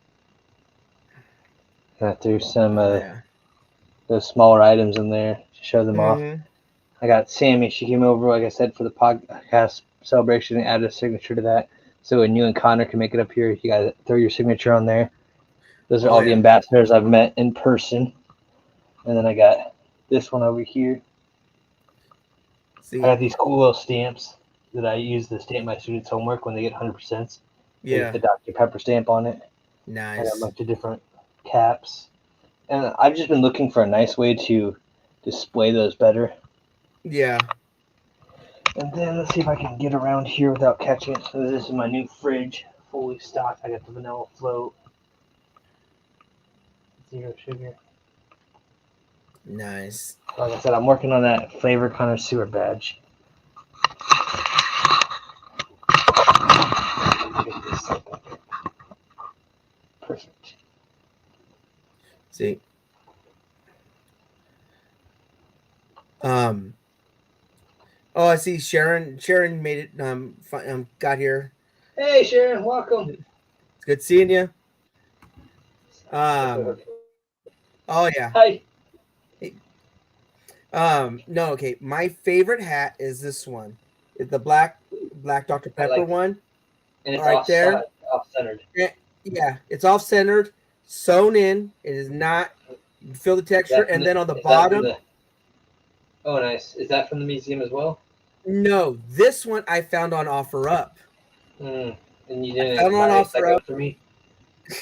I threw some those smaller items in there to show them off. I got Sammy. She came over, like I said, for the podcast celebration and added a signature to that. So when you and Connor can make it up here, you guys throw your signature on there. Those are all the ambassadors I've met in person. And then I got this one over here. I got these cool little stamps that I use to stamp my students' homework when they get 100%. Yeah. With the Dr. Pepper stamp on it. I got a Nice. bunch of different caps, and I've just been looking for a nice way to display those better. Yeah. And then let's see if I can get around here without catching it. So this is my new fridge, fully stocked. I got the vanilla float, 0 sugar. Nice. Like I said, I'm working on that flavor connoisseur badge. Perfect. See. Oh, I see. Sharon made it. Got here. Hey Sharon, welcome. It's good seeing you. Oh yeah. Hi. No, okay. My favorite hat is this one. It's the black Dr. Pepper like one. And it's Right there. off-centered. Yeah, it's off centered, sewn in. It is not. You feel the texture, and then on the bottom. Oh, nice. Is that from the museum as well? No, this one I found on OfferUp. And you didn't I found on OfferUp for me.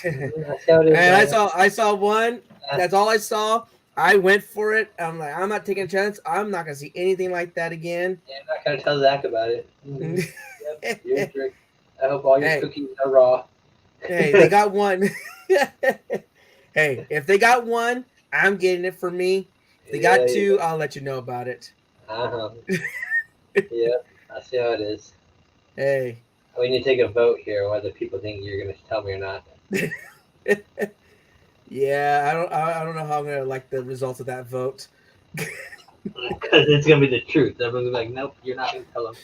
That's how it is, and I saw one. That's all I saw. I went for it. I'm like, I'm not taking a chance. I'm not gonna see anything like that again. Yeah, I'm not gonna tell Zach about it. Yep, you're a trick. I hope all your cookies are raw. Hey, they got one. Hey, if they got one, I'm getting it for me. If they got two, I'll let you know about it. Yeah, I see how it is. Hey. We need to take a vote here whether people think you're gonna tell me or not. Yeah, I don't know how I'm gonna like the results of that vote. Because it's gonna be the truth. Everyone's gonna be like, nope, you're not gonna tell them.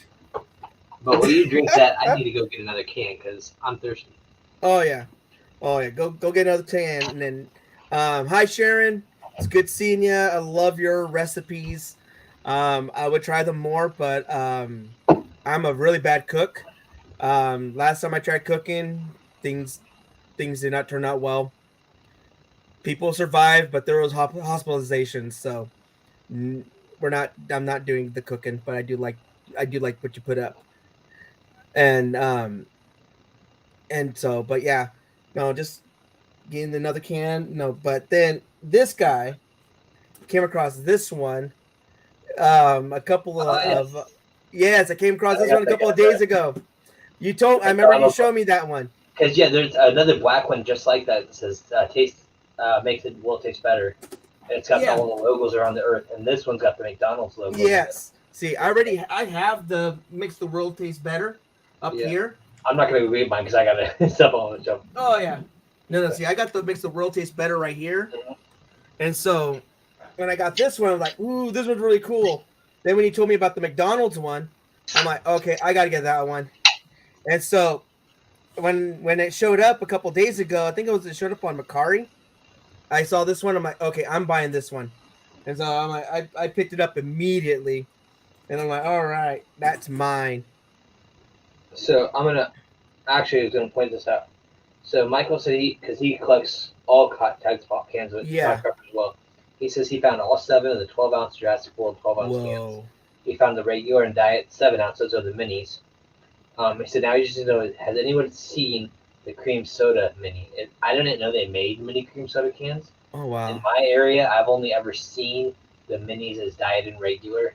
But when you drink that, I need to go get another can because I'm thirsty. Oh yeah. Go get another can, and then hi Sharon. It's good seeing you. I love your recipes. I would try them more, but I'm a really bad cook. Last time I tried cooking, things did not turn out well. People survived, but there was hospitalizations. So I'm not doing the cooking, but I do like what you put up. And so, but yeah, no, just getting another can. No, but then this guy came across this one. A couple of yes, I came across this one a couple of days ago. I remember you showed me that one. Because there's another black one just like that says taste makes the world taste better. And it's got all the logos around the earth, and this one's got the McDonald's logo. Yes. See, I have the makes the world taste better up here. I'm not gonna read mine because I gotta step on the jump. Oh yeah. No. See, I got the makes the world taste better right here, and so when I got this one, I'm like, ooh, this one's really cool. Then when you told me about the McDonald's one, I'm like, okay, I gotta get that one. And so when it showed up a couple days ago, I think it showed up on Macari. I saw this one. I'm like, okay, I'm buying this one. And so I'm like, I picked it up immediately, and I'm like, all right, that's mine. So I was gonna point this out. So Michael said because he collects all tags pop cans with Dr. Pepper as well. He says he found all 7 of the 12-ounce Jurassic World 12-ounce cans. He found the regular and diet 7 ounces of the minis. He said now he just know, has anyone seen the cream soda mini? I didn't know they made mini cream soda cans. Oh wow! In my area, I've only ever seen the minis as diet and regular.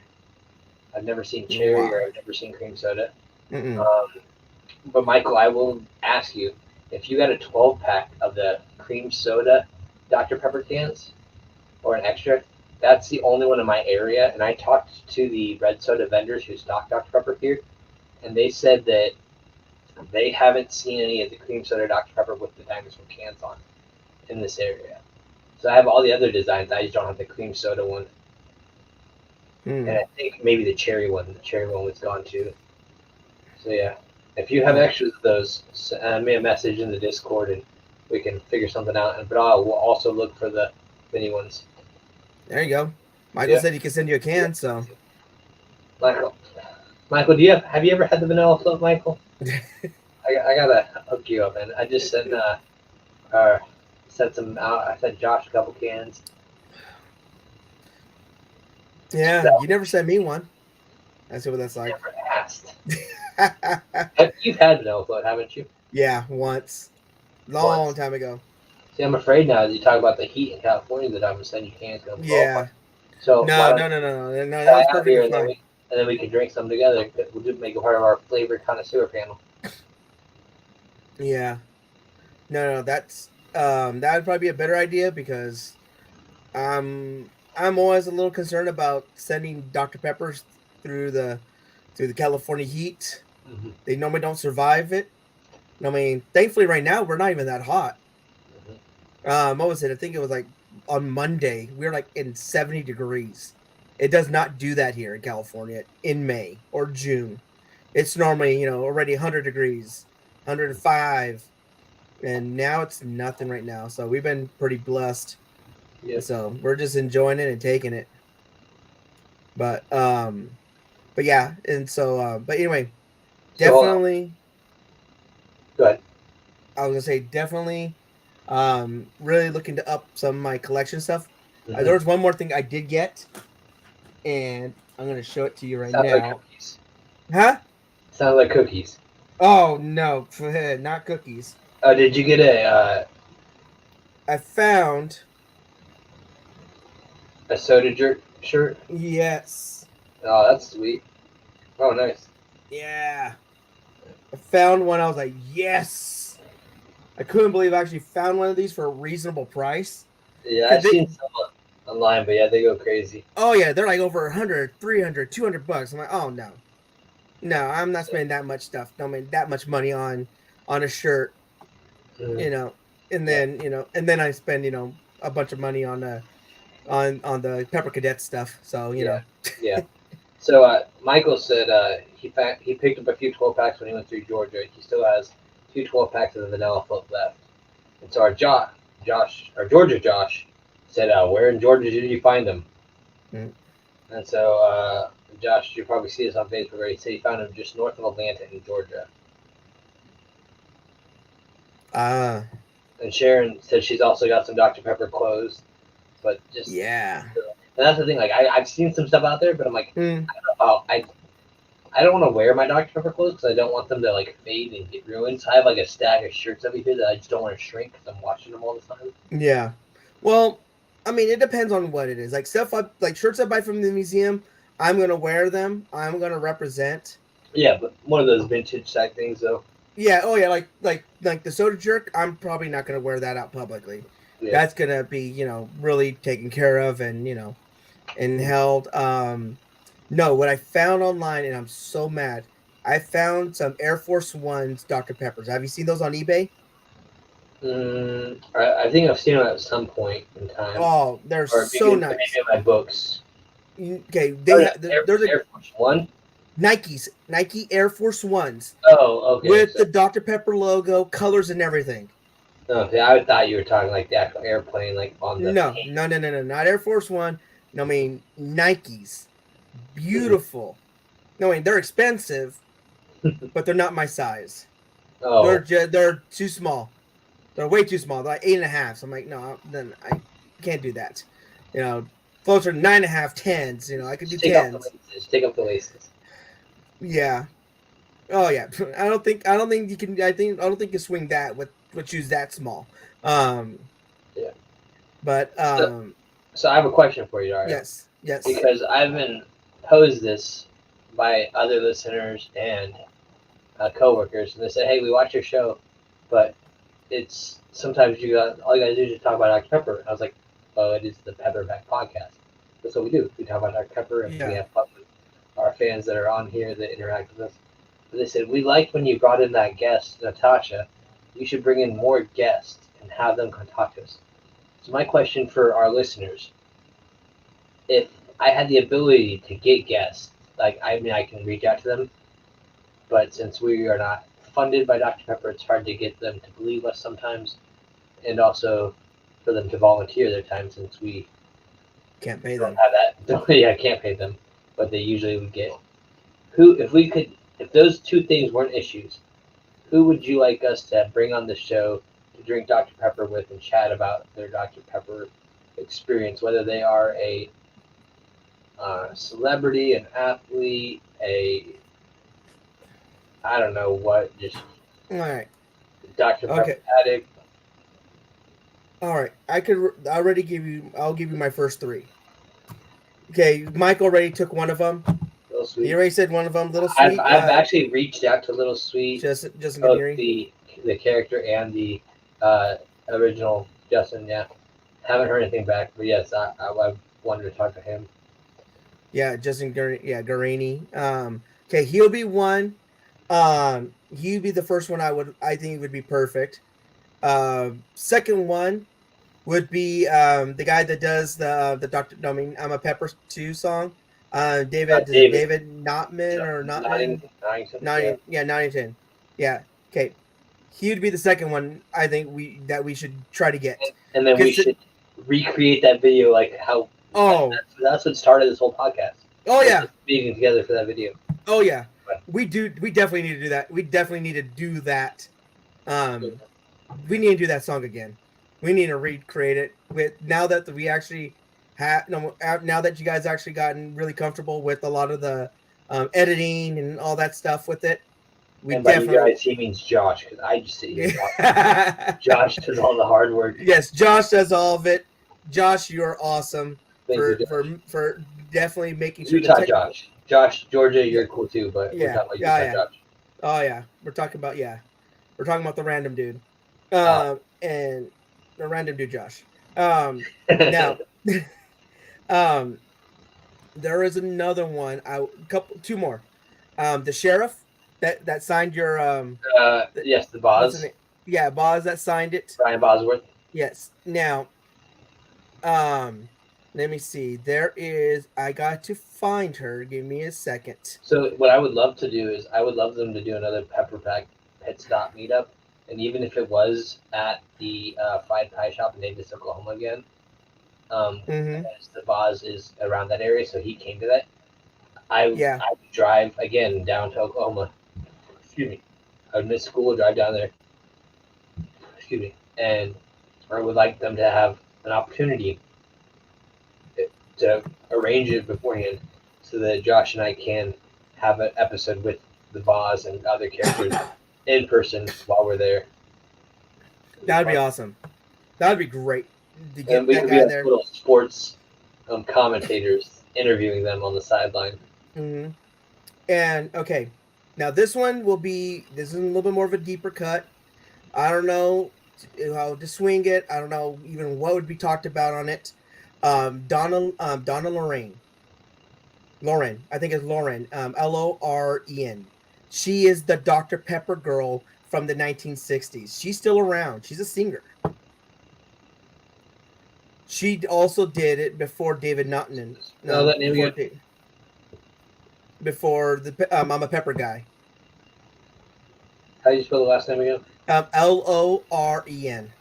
I've never seen cherry or I've never seen cream soda. But Michael, I will ask you, if you got a 12-pack of the cream soda Dr. Pepper cans or an extra, that's the only one in my area. And I talked to the red soda vendors who stock Dr. Pepper here, and they said that they haven't seen any of the cream soda Dr. Pepper with the dinosaur cans on in this area. So I have all the other designs. I just don't have the cream soda one. And I think maybe the cherry one. The cherry one was gone too. So yeah, if you have extras of those, send me a message in the Discord and we can figure something out. But we'll also look for the mini ones. There you go. Michael said he can send you a can. So Michael, have you ever had the vanilla float, Michael? I gotta hook you up, and I just sent some out. I sent Josh a couple cans. Yeah, you never sent me one. I see what that's like. Never asked. You've had vanilla float, haven't you? Yeah, once. Long time ago. See, I'm afraid now as you talk about the heat in California that I'm gonna send you cans gonna blow Yeah. up. So why No. don't That was fly out perfectly here and fine. then we can drink some together. We'll just make it part of our flavor connoisseur panel. Yeah. No. That would probably be a better idea because I'm always a little concerned about sending Dr. Peppers through the California heat. Mm-hmm. They normally don't survive it. I mean, thankfully, right now we're not even that hot. What was it? I think it was like on Monday we were like in 70 degrees. It does not do that here in California in May or June. It's normally already 100 degrees, 105, and now it's nothing right now. So we've been pretty blessed. Yep. So we're just enjoying it and taking it. But yeah, and so but anyway, definitely. Go ahead. I was gonna say definitely. Really looking to up some of my collection stuff. Mm-hmm. There was one more thing I did get, and I'm gonna show it to you right Sounds now. like cookies. Huh? Sounds like cookies. Oh no, not cookies. Oh, did you get I found. a Soda Jerk shirt? Yes. Oh, that's sweet. Oh, nice. Yeah. I found one. I was like, yes. I couldn't believe I actually found one of these for a reasonable price. Yeah, I've seen some online, but yeah, they go crazy. Oh yeah, they're like over 100, 300, 200 bucks. I'm like, oh no. No, I'm not spending that much stuff. I mean, that much money on a shirt, Mm. and then I spend, a bunch of money on the Pepper Cadet stuff. So, Yeah. So Michael said he picked up a few 12 packs when he went through Georgia. He still has 2 12 packs of the vanilla float left. And so our Georgia Josh said, where in Georgia did you find them? Mm. And so Josh, you probably see this on Facebook where he said he found them just north of Atlanta in Georgia. And Sharon said she's also got some Dr. Pepper clothes, but just yeah. And that's the thing. Like I've seen some stuff out there, but I'm like, I don't know I don't want to wear my Dr. Pepper clothes because I don't want them to like fade and get ruined. So I have like a stack of shirts over here that I just don't want to shrink because I'm washing them all the time. Yeah. Well, I mean, it depends on what it is. Like shirts I buy from the museum, I'm gonna wear them. I'm gonna represent. Yeah, but one of those vintage type things though. Yeah. Oh yeah. Like the Soda Jerk. I'm probably not gonna wear that out publicly. Yeah. That's gonna be really taken care of and and held. No, what I found online, and I'm so mad. I found some Air Force Ones Dr. Peppers. Have you seen those on eBay? I think I've seen them at some point in time. Oh, they're so nice. Maybe in my books. Okay, there's Air Force One. Nike Air Force Ones. Oh, okay. With the Dr. Pepper logo, colors, and everything. Okay, I thought you were talking like the actual airplane, like on the. No, not Air Force One. No, I mean Nikes. Beautiful. No, I mean they're expensive, but they're not my size. Oh. They're too small. They're way too small. They're like 8.5. So I'm like, no, then I can't do that. Closer to 9.5, 10s. I could do 10s. Take up the laces. Yeah. Oh yeah. I don't think you can. I don't think you swing that with shoes that small. Yeah. But So I have a question for you, Daria. Yes. Because I've been posed this by other listeners and coworkers, and they said, "Hey, we watch your show, but it's sometimes all you guys do is just talk about Dr. Pepper." And I was like, "Oh, it is the Pepperback podcast. That's what we do. We talk about Dr. Pepper, and we have fun with our fans that are on here that interact with us." But they said, "We liked when you brought in that guest, Natasha. You should bring in more guests and have them come talk to us." So my question for our listeners: if I had the ability to get guests, I can reach out to them, but since we are not funded by Dr. Pepper, it's hard to get them to believe us sometimes, and also for them to volunteer their time since we can't pay them. Can't pay them, but they usually would get. If those two things weren't issues, who would you like us to bring on the show to drink Dr. Pepper with and chat about their Dr. Pepper experience, whether they are a celebrity, an athlete, I don't know what, just all right, Dr. Pepper addict, All right, I could already give you. I'll give you my first three. Okay, Mike already took one of them. Little He Sweet. already said one of them. Little I've Sweet. I've actually reached out to Little Sweet, Justin both Guarini. the character and the original Justin. Yeah, haven't heard anything back, but yes, I wanted to talk to him. Yeah, Justin Guarini. Yeah, Guarini. Okay, he'll be one. He'd be the first one. I think would be perfect. Second one would be the guy that does the Doctor. I mean, I'm a Pepper 2 song. David. Is it David David Notman or Notman? Nottington, yeah. Nottington. Yeah. Okay. He would be the second one. I think we should try to get. And then we should recreate that video like how. Oh, that's what started this whole podcast. Oh yeah, being together for that video. Oh yeah, we definitely need to do that. We definitely need to do that. We need to do that song again. We need to recreate it with now that we actually have. Now that you guys actually gotten really comfortable with a lot of the editing and all that stuff with it. We and by definitely. You guys, he means Josh because I just sit here. Josh does all the hard work. Yes, Josh does all of it. Josh, you're awesome for definitely making sure. Utah Josh, Georgia, you're cool too, but yeah, we're talking about Utah Josh. Oh yeah, we're talking about the random dude, and the random dude Josh. Now, there is another one. Two more. The sheriff that signed your yes, the Boz. Yeah, Boz that signed it. Brian Bosworth. Yes. Now, let me see. I got to find her. Give me a second. So what I would love to do is I would love them to do another Pepper Pack Pit Stop meetup, and even if it was at the Fried Pie Shop in Davis, Oklahoma again, as the Boz is around that area, so he came to that. I would drive again down to Oklahoma. Excuse me. I would miss school, drive down there. Excuse me, and I would like them to have an opportunity to arrange it beforehand so that Josh and I can have an episode with the Boz and other characters in person while we're there. That'd be awesome. That'd be great. To get and we that could guy be there. Little sports commentators interviewing them on the sideline. Mm-hmm. And okay, now this one this is a little bit more of a deeper cut. I don't know how to swing it. I don't know even what would be talked about on it. Donna Loren. I think it's Lauren. Loren. She is the Dr. Pepper girl from the 1960s. She's still around. She's a singer. She also did it before David Nottington. Before the Mama Pepper guy. How do you spell the last name again? Loren.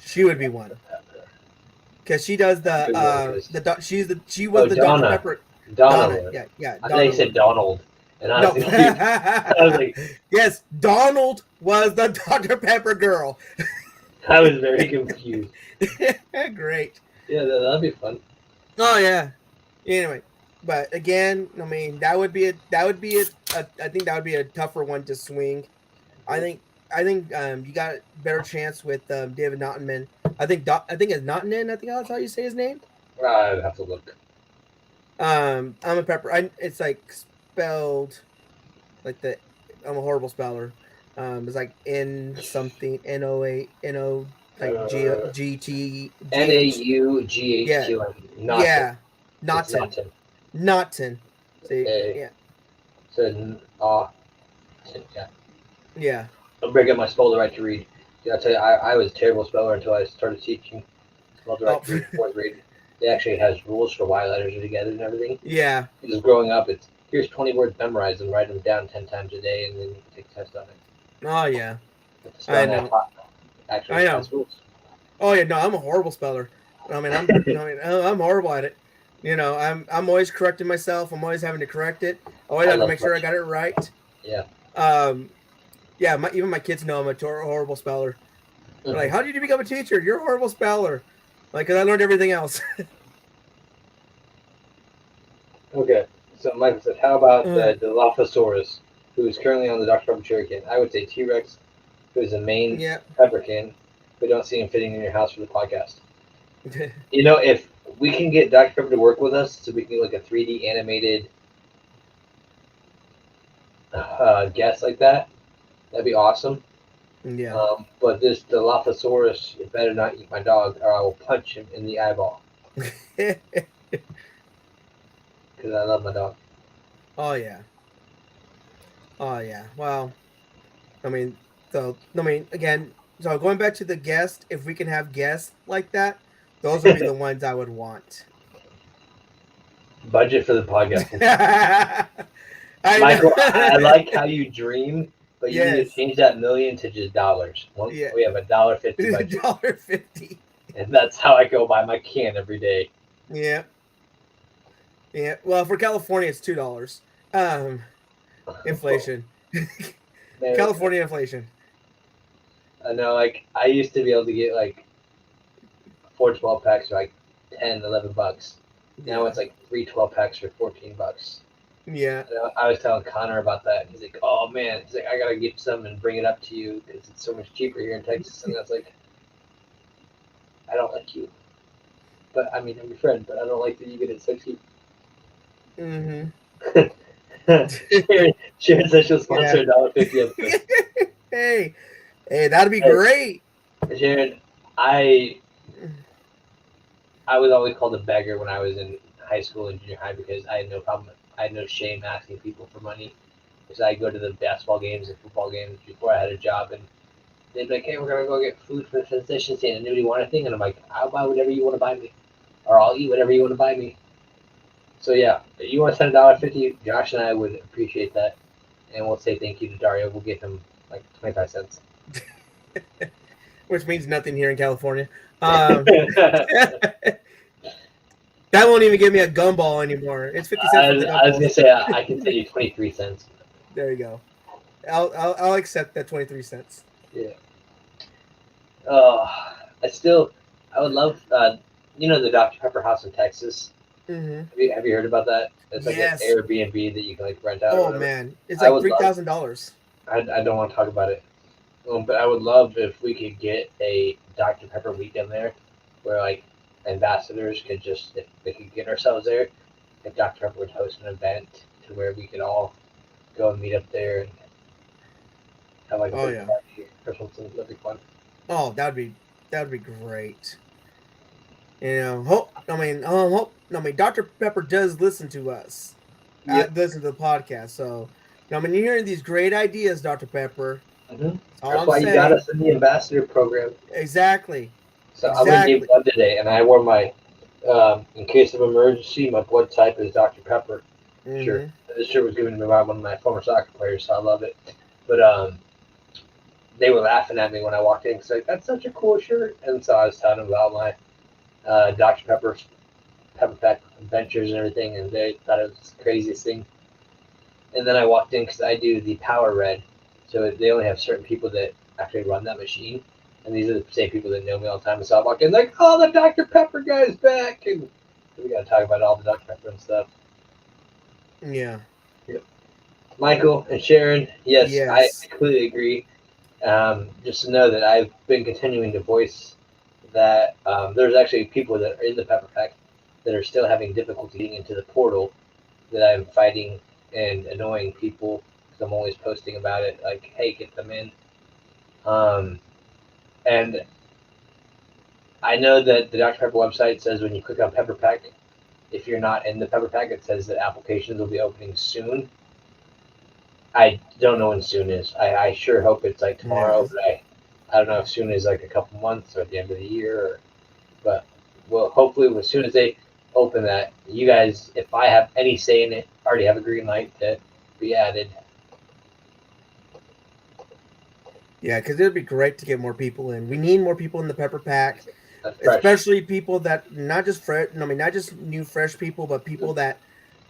She would be one. Because she does she was the Donna. Dr. Pepper. Donna. Yeah. I thought you said Donald. And I was like, yes, Donald was the Dr. Pepper girl. I was very confused. Great. Yeah, that'd be fun. Oh yeah. Anyway, but again, I mean, I think that would be a tougher one to swing. I think you got a better chance with David Nottington. I think it's Nottington. I think that's how you say his name. I'd have to look. I'm a Pepper. It's like spelled like I'm a horrible speller. It's like N something NOA NO like GT NAUGHQ. Yeah, Nottington. See, yeah. So yeah. I'm breaking my spell the right to read. Yeah, I tell you, I was a terrible speller until I started teaching spell the right to read, fourth grade. It actually has rules for why letters are together and everything. Yeah. Because growing up, it's here's 20 words memorized and write them down 10 times a day, and then you take a test on it. Oh yeah. I know. I know. Oh yeah, no, I'm a horrible speller. I mean, I'm horrible at it. You know, I'm always correcting myself. I'm always having to correct it. I always have to make sure I got it right. Yeah. Yeah, even my kids know I'm a horrible speller. They're like, how did you become a teacher? You're a horrible speller. Like, because I learned everything else. Okay, so Michael said, how about the Dilophosaurus, who is currently on the Dr. Pepper Cherry Can? I would say T-Rex, who is the main Pepper Can. we don't see him fitting in your house for the podcast. You know, if we can get Dr. Pepper to work with us, so we can get like a 3D animated guest like that, that'd be awesome. Yeah. But this Dilophosaurus better not eat my dog, or I will punch him in the eyeball because I love my dog. Oh yeah. Oh yeah. Well, again, so going back to the guest, if we can have guests like that, those would be the ones I would want. Budget for the podcast. I Michael, know. I like how you dream, but you need to Yes. change that million to just dollars. Yeah. We have $1.50 budget, $1.50. and that's how I go buy my can every day. Yeah. Yeah. Well, for California, it's $2. Inflation. Man, California inflation. I know, like, I used to be able to get like 4 12-packs for like $10, $11. Now it's like 3 12-packs for $14. Yeah. I was telling Connor about that. He's like, "Oh man," he's like, "I gotta get some and bring it up to you because it's so much cheaper here in Texas." And I was like, "I don't like you, but I mean, I'm your friend, but I don't like that you get it so cheap." Mm-hmm. Sharon says she'll sponsor $1.50 episode. Hey, that'd be great. Sharon, I was always called a beggar when I was in high school and junior high because I had no problem. I had no shame asking people for money. Because I'd go to the basketball games and football games before I had a job, and they'd be like, "Hey, we're gonna go get food for the concession stand. Anybody want anything?" And I'm like, "I'll buy whatever you want to buy me, or I'll eat whatever you want to buy me." So yeah, if you want to send $1.50, Josh and I would appreciate that, and we'll say thank you to Dario. We'll give him like 25 cents. Which means nothing here in California. That won't even give me a gumball anymore. It's 50 cents for the gumball. I was gonna say I can send you 23 cents. There you go. I'll accept that 23 cents. Yeah. I would love the Dr. Pepper house in Texas. Mm-hmm. Have you heard about that? It's like Yes. an Airbnb that you can like rent out. Oh man, it's like $3,000. I don't want to talk about it, but I would love if we could get a Dr. Pepper weekend there, where like ambassadors could just, if they could get ourselves there, if Dr. Pepper would host an event to where we could all go and meet up there and have like a big party or something. That'd be fun. Oh, that'd be great. You know, Dr. Pepper does listen to us. Yep. Listen to the podcast. So, you're hearing these great ideas, Dr. Pepper. Mm-hmm. That's why you got us in the ambassador program. Exactly. So I'm gonna give blood today, and I wore my, in case of emergency, my blood type is Dr. Pepper shirt. This shirt was given to me by one of my former soccer players, so I love it. But they were laughing at me when I walked in because like, that's such a cool shirt, and so I was telling them about my Dr. Pepper Pack adventures and everything, and they thought it was the craziest thing. And then I walked in because I do the Power Red, so they only have certain people that actually run that machine. And these are the same people that know me all the time. And so I walk in like, "Oh, the Dr. Pepper guy's back." And we got to talk about all the Dr. Pepper and stuff. Yeah. Yep. Michael and Sharon, yes. I completely agree. Just to know that I've been continuing to voice that there's actually people that are in the Pepper Pack that are still having difficulty getting into the portal, that I'm fighting and annoying people because I'm always posting about it, like, "Hey, get them in." And I know that the Dr. Pepper website says when you click on Pepper Pack, if you're not in the Pepper Pack, it says that applications will be opening soon. I don't know when soon is. I sure hope it's like tomorrow, but I don't know if soon is like a couple months or at the end of the year. But well, hopefully as soon as they open that, you guys, if I have any say in it, already have a green light to be added. Yeah, because it'd be great to get more people in. We need more people in the Pepper Pack, especially people that not just new fresh people, but people that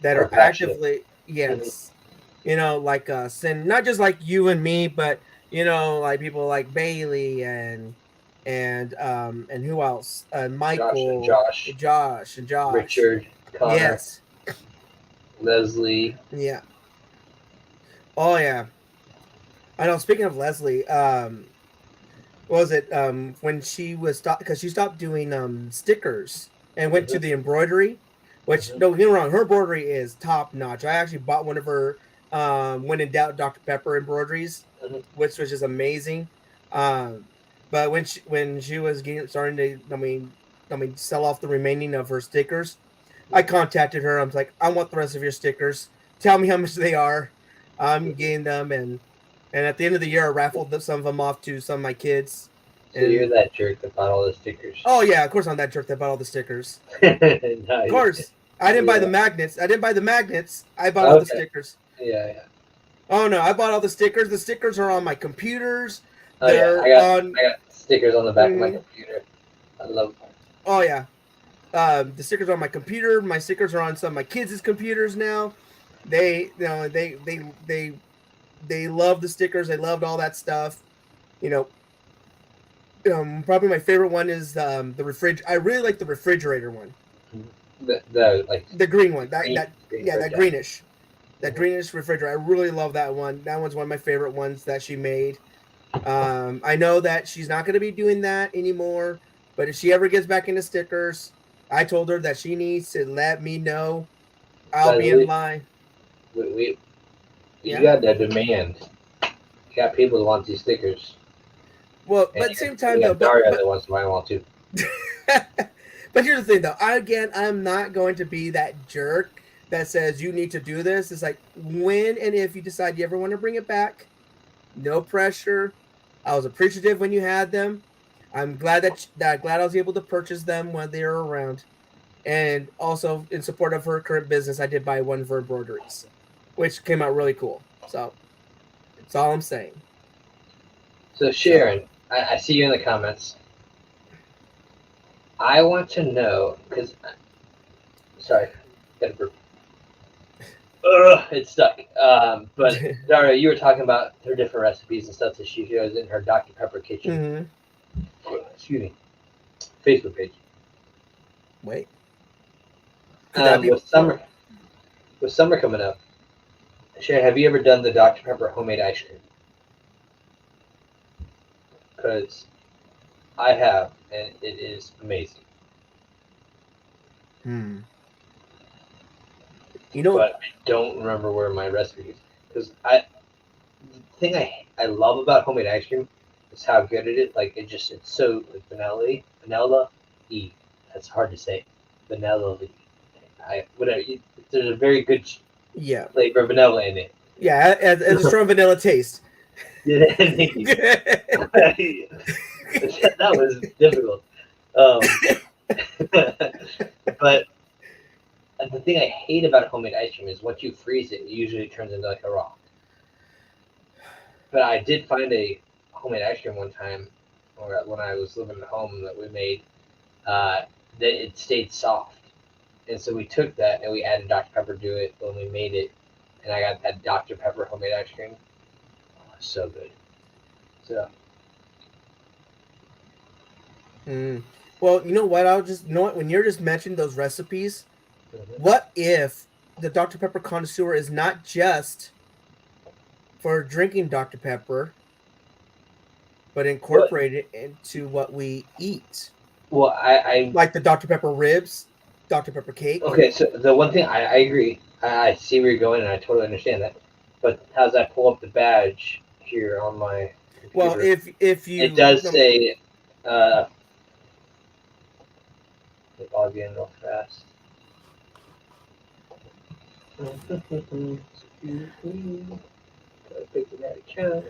are actively like us, and not just like you and me, but like people like Bailey and who else? Michael, Josh, Richard, Connor, yes, Leslie, yeah. Oh yeah. I know. Speaking of Leslie, what was it? When she was stopped because she stopped doing stickers and went to the embroidery. Which don't get me wrong, her embroidery is top notch. I actually bought one of her when in doubt Dr Pepper embroideries, which was just amazing. Um, but when she was starting to, I mean, sell off the remaining of her stickers, I contacted her. I was like, I want the rest of your stickers. Tell me how much they are. I'm getting them, and at the end of the year, I raffled some of them off to some of my kids. So you're that jerk that bought all the stickers. Oh yeah, of course I'm that jerk that bought all the stickers. Nice. Of course, I didn't buy the magnets. I bought all the stickers. Yeah. Oh no, I bought all the stickers. The stickers are on my computers. Oh yeah, I got stickers on the back of my computer. I love them. Oh yeah. The stickers are on my computer. My stickers are on some of my kids' computers now. They love the stickers. They loved all that stuff. Probably my favorite one is the I really like the refrigerator one. The green one. That greenish. That greenish refrigerator. I really love that one. That one's one of my favorite ones that she made. I know that she's not going to be doing that anymore, but if she ever gets back into stickers, I told her that she needs to let me know. I'll be in line. You got the demand. You got people that want these stickers. Well, but at the same time, though, Daria that wants I want to. But here's the thing, though. I'm not going to be that jerk that says you need to do this. It's like when and if you decide you ever want to bring it back, no pressure. I was appreciative when you had them. I'm glad that I was able to purchase them when they were around, and also in support of her current business, I did buy one of her embroideries, which came out really cool. So that's all I'm saying. So Sharon, I see you in the comments. I want to know because, sorry, got a burp. It's stuck. But Daria, you were talking about her different recipes and stuff that she shows in her Dr. Pepper kitchen. Excuse me. Facebook page. Wait. With summer coming up, Sharon, have you ever done the Dr. Pepper homemade ice cream? Because I have, and it is amazing. But I don't remember where my recipe is. Because the thing I love about homemade ice cream is how good it is. Like it's so like vanilla-y. That's hard to say. Vanilla-y. There's a very good flavor of vanilla in it. Yeah, as a strong vanilla taste. Thank you. That was difficult. But the thing I hate about homemade ice cream is once you freeze it, it usually turns into like a rock. But I did find a homemade ice cream one time, or when I was living at home that we made, that it stayed soft. And so we took that and we added Dr. Pepper to it when we made it, and I got that Dr. Pepper homemade ice cream. Oh, so good. So. Well, you know what? When you're just mentioning those recipes, what if the Dr. Pepper connoisseur is not just for drinking Dr. Pepper, but incorporate it into what we eat? Well, I like the Dr. Pepper ribs, Dr. Pepper cake. Okay, so the one thing I agree. I see where you're going, and I totally understand that. But as I pull up the badge here on my computer, well, if you, it does say. Log in real fast. Gotta pick the right account.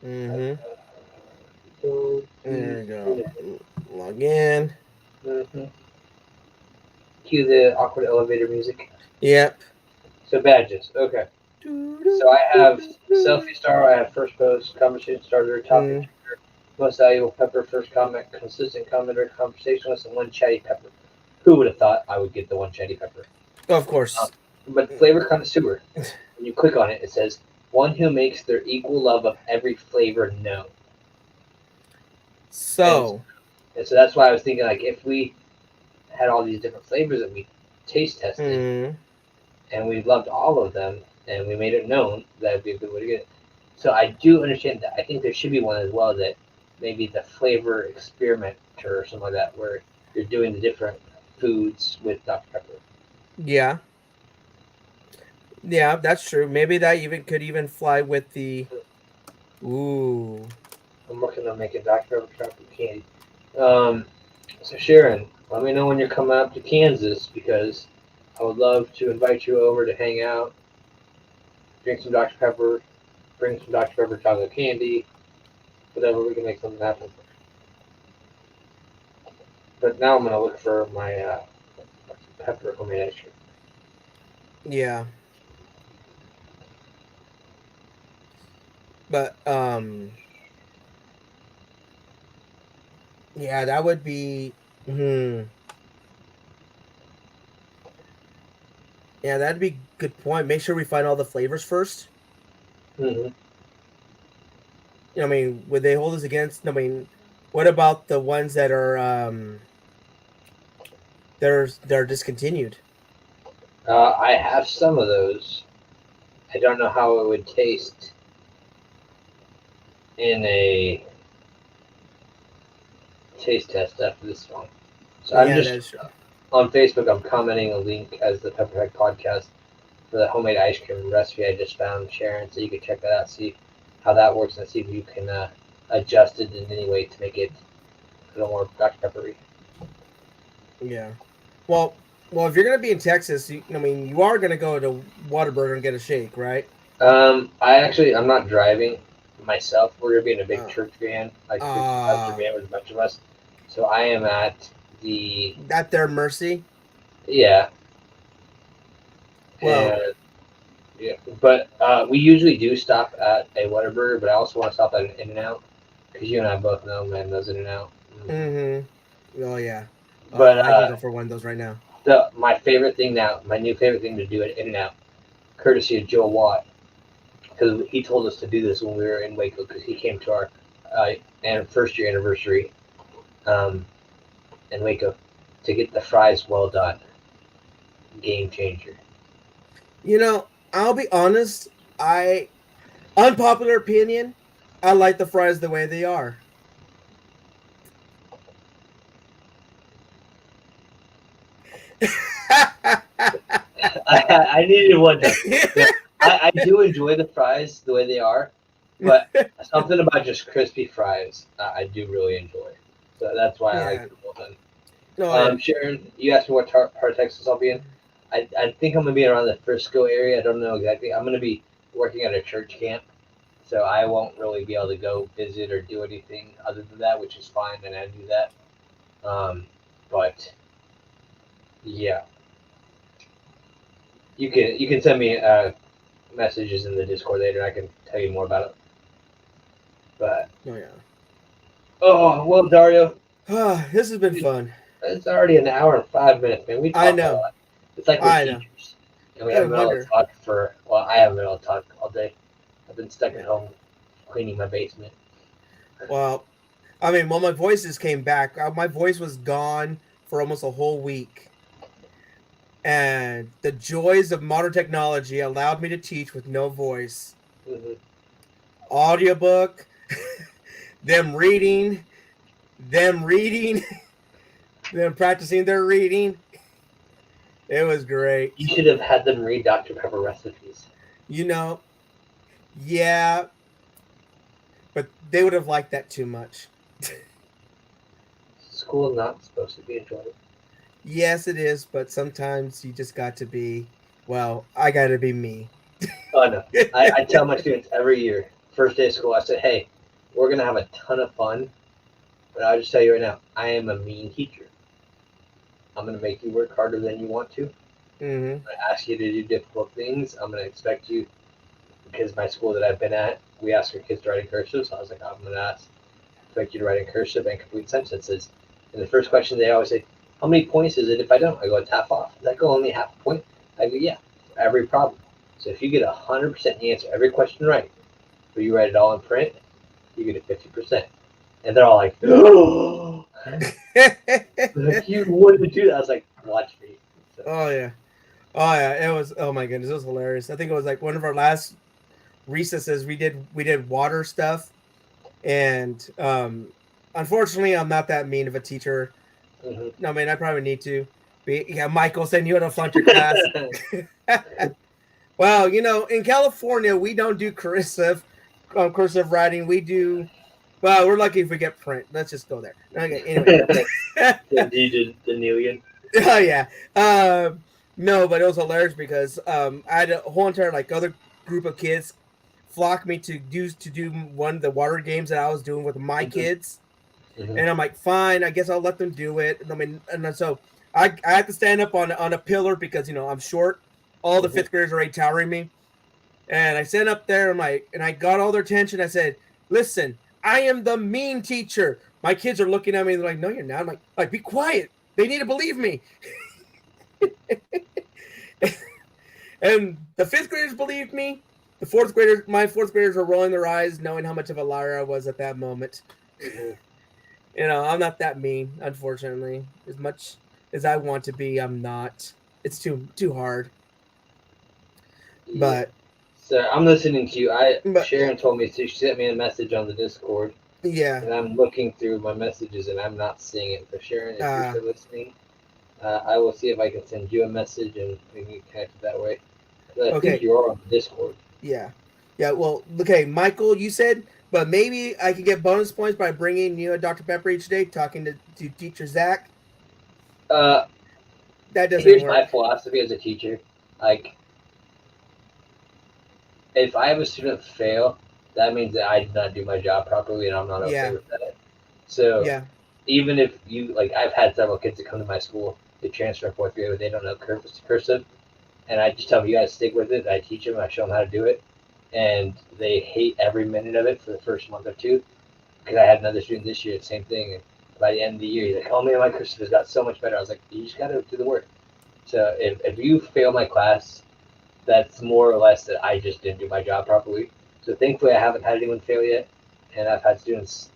There you go. Log in. Cue the awkward elevator music. Yep. So badges. Okay. So I have selfie star. I have first post, conversation starter, topic. Most valuable pepper, first comment, consistent commenter, conversationalist, and one chatty pepper. Who would have thought I would get the one chatty pepper? Oh, of course. But flavor connoisseur, when you click on it, it says, one who makes their equal love of every flavor known. So. And so that's why I was thinking, like, if we had all these different flavors that we taste tested, and we loved all of them, and we made it known, that would be a good way to get it. So I do understand that. I think there should be one as well that maybe the flavor experimenter or something like that, where you're doing the different foods with Dr. Pepper. Yeah. Yeah, that's true. Maybe that even could even fly with the. Ooh. I'm working on making Dr. Pepper chocolate candy. Um, so Sharon, let me know when you're coming up to Kansas because I would love to invite you over to hang out, drink some Dr. Pepper, bring some Dr. Pepper chocolate candy, whatever. We can make something happen. But now I'm gonna look for my pepper homemade ice cream. Yeah. But yeah, that would be. Hmm. Yeah, that'd be good point. Make sure we find all the flavors first. Mm-hmm. I mean, would they hold us against? I mean, what about the ones that are they're discontinued? I have some of those. I don't know how it would taste in a taste test after this one. So I'm Yeah, just that's true. on Facebook. I'm commenting a link as the Pepperhead podcast for the homemade ice cream recipe I just found, Sharon. So you can check that out, see how that works, and see if you can adjust it in any way to make it a little more Dr. Peppery. Yeah. Well, if you're gonna be in Texas, I mean, you are gonna go to Whataburger and get a shake, right? I'm not driving myself. We're gonna be in a big Uh, church van, like 50 passenger uh van with a bunch of us. So I am at the at their mercy. yeah, Well, and yeah, but we usually do stop at a Whataburger, but I also want to stop at an In-N-Out because you and I both know, man, those In-N-Out. mm-hmm. Oh yeah. But Oh, I can go for one of those right now. my favorite thing now, my new favorite thing to do at In-N-Out, courtesy of Joe Watt, because he told us to do this when we were in Waco because he came to our first year anniversary um, in Waco to get the fries well done. Game changer. You know, I'll be honest. I unpopular opinion. I like the fries the way they are. I needed one to. Yeah, I do enjoy the fries the way they are, but something about just crispy fries I do really enjoy. So that's why I like Yeah. it well done. Oh yeah. Sharon, you asked me what part of Texas I'll be in. I think I'm gonna be around the Frisco area. I don't know exactly. I'm gonna be working at a church camp, so I won't really be able to go visit or do anything other than that, which is fine, and I do that. But yeah, you can send me messages in the Discord later. I can tell you more about it. But Oh yeah. oh well, Dario, This has been fun. it's already an hour and 5 minutes, man. We I talk a know. lot. It's like we're I know. teachers, and we I haven't been able to wonder. talk for. Well, I haven't been able to talk all day. I've been stuck at Yeah. home cleaning my basement. Well, I mean, my voices came back. My voice was gone for almost a whole week. And the joys of modern technology allowed me to teach with no voice. Hmm. Audiobook, them reading, them reading, them practicing their reading. It was great. You should have had them read Dr. Pepper recipes. You know, yeah, but they would have liked that too much. School is not supposed to be enjoyed. Yes, it is, but sometimes you just got to be, well, I got to be me. Oh no, I tell my students every year, first day of school, I said, hey, we're gonna have a ton of fun, but I'll just tell you right now, I am a mean teacher. I'm gonna make you work harder than you want to. Hmm. I'm gonna ask you to do difficult things. I'm gonna expect you because my school that I've been at, we ask our kids to write in cursive. So I was like, I'm gonna expect you to write in cursive and complete sentences. And the first question they always say, how many points is it if I don't? I go, it's half off. Does that go only half a point? I go, yeah, for every problem. So if you get 100% answer every question right, but you write it all in print, you get a 50%. And they're all like, oh, like, you wouldn't do that. I was like, watch me. So, Oh yeah. Oh yeah. It was, oh my goodness, it was hilarious. I think it was like one of our last recesses we did water stuff. And unfortunately, I'm not that mean of a teacher. Mm-hmm. I mean, I probably need to be. Yeah, Michael saying you had to flunk your class. Well, in California, we don't do cursive writing. We do. Well, we're lucky if we get print. Let's just go there. Okay. Anyway. You did the Neelian. Oh yeah. No, but it was hilarious because I had a whole entire other group of kids flock me to do one of the water games that I was doing with my kids, Mm-hmm. and I'm like, fine, I guess I'll let them do it. I mean, and so I had to stand up on a pillar because I'm short. All the fifth graders are already towering me, and I stand up there. And I got all their attention. I said, "Listen, I am the mean teacher." My kids are looking at me and they're like, "No, you're not." I'm like, be quiet. They need to believe me. And the fifth graders believed me. My fourth graders were rolling their eyes, knowing how much of a liar I was at that moment. Mm-hmm. I'm not that mean, unfortunately. As much as I want to be, I'm not. It's too hard. Yeah. But so I'm listening to you. Sharon told me to. She sent me a message on the Discord. Yeah. And I'm looking through my messages and I'm not seeing it. But Sharon, if you're still listening, I will see if I can send you a message and we can connect it that way. I think you are on the Discord. Yeah. Yeah. Well, okay, Michael, you said, but maybe I could get bonus points by bringing you a Dr. Pepper each day, talking to teacher Zach. That doesn't Here's work. my philosophy as a teacher. Like, if I have a student fail, that means that I did not do my job properly and I'm not okay with that. So even if I've had several kids that come to my school, they transfer in fourth grade, but they don't know cursive. And I just tell them, you guys stick with it. I teach them, I show them how to do it. And they hate every minute of it for the first month or two. Because I had another student this year, the same thing. And by the end of the year, he's like, oh man, my cursive has got so much better. I was like, you just got to do the work. So if you fail my class, that's more or less that I just didn't do my job properly. So thankfully, I haven't had anyone fail yet. And I've had students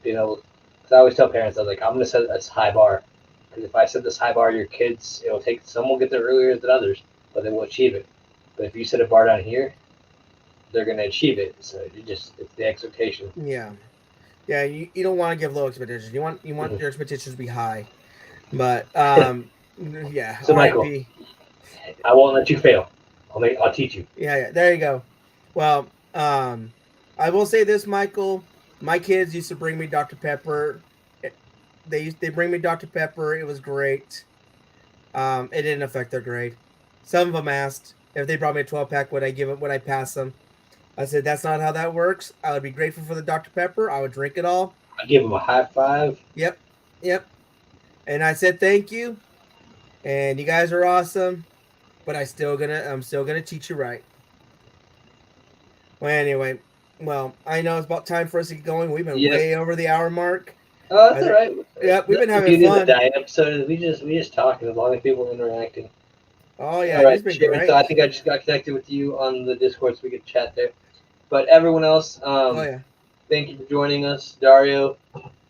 being able, because I always tell parents, I was like, I'm going to set this high bar. Because if I set this high bar, your kids, some will get there earlier than others, but they will achieve it. But if you set a bar down here, they're going to achieve it. So it's the expectation. Yeah. Yeah, you don't want to give low expectations. You want your expectations to be high. But yeah. So Michael, I won't let you fail. I'll teach you. Yeah, there you go. Well, I will say this, Michael. My kids used to bring me Dr. Pepper. They bring me Dr. Pepper. It was great. It didn't affect their grade. Some of them asked if they brought me a 12-pack, would I pass them? I said, that's not how that works. I would be grateful for the Dr. Pepper. I would drink it all. I'd give them a high five. Yep. And I said, thank you. And you guys are awesome. But I'm still gonna teach you right. Well, anyway, I know it's about time for us to get going. We've been way over the hour mark. Oh, that's all right. Yep, we've been having fun. The diet episode, we just talking as long as people are interacting. Oh yeah, all right, it's been great. So I think I just got connected with you on the Discord so we could chat there. But everyone else, thank you for joining us. Dario,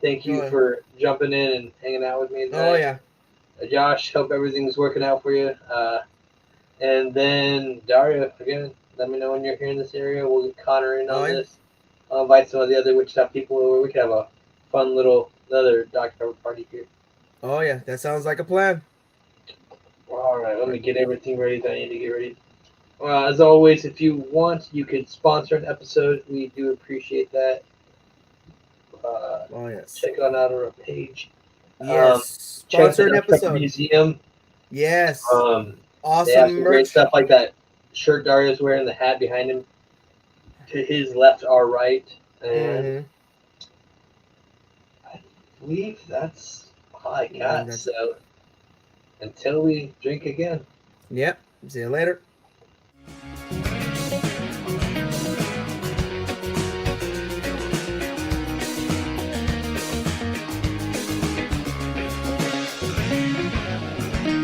thank you for jumping in and hanging out with me tonight. Oh yeah. Josh, hope everything's working out for you. And then Dario, again, let me know when you're here in this area. We'll get Connor in on this. I'll invite some of the other Wichita people over. We can have a fun another Dr. Pepper party here. Oh yeah, that sounds like a plan. All right, let me get everything ready that I need to get ready. As always, if you want, you can sponsor an episode. We do appreciate that. Yes. Check on out our page. Yes. Sponsor an episode. Museum. Yes. Awesome. They have some great stuff like that shirt Dario's wearing, the hat behind him. To his left, our right. And I believe that's all I got. So until we drink again. Yep. See you later.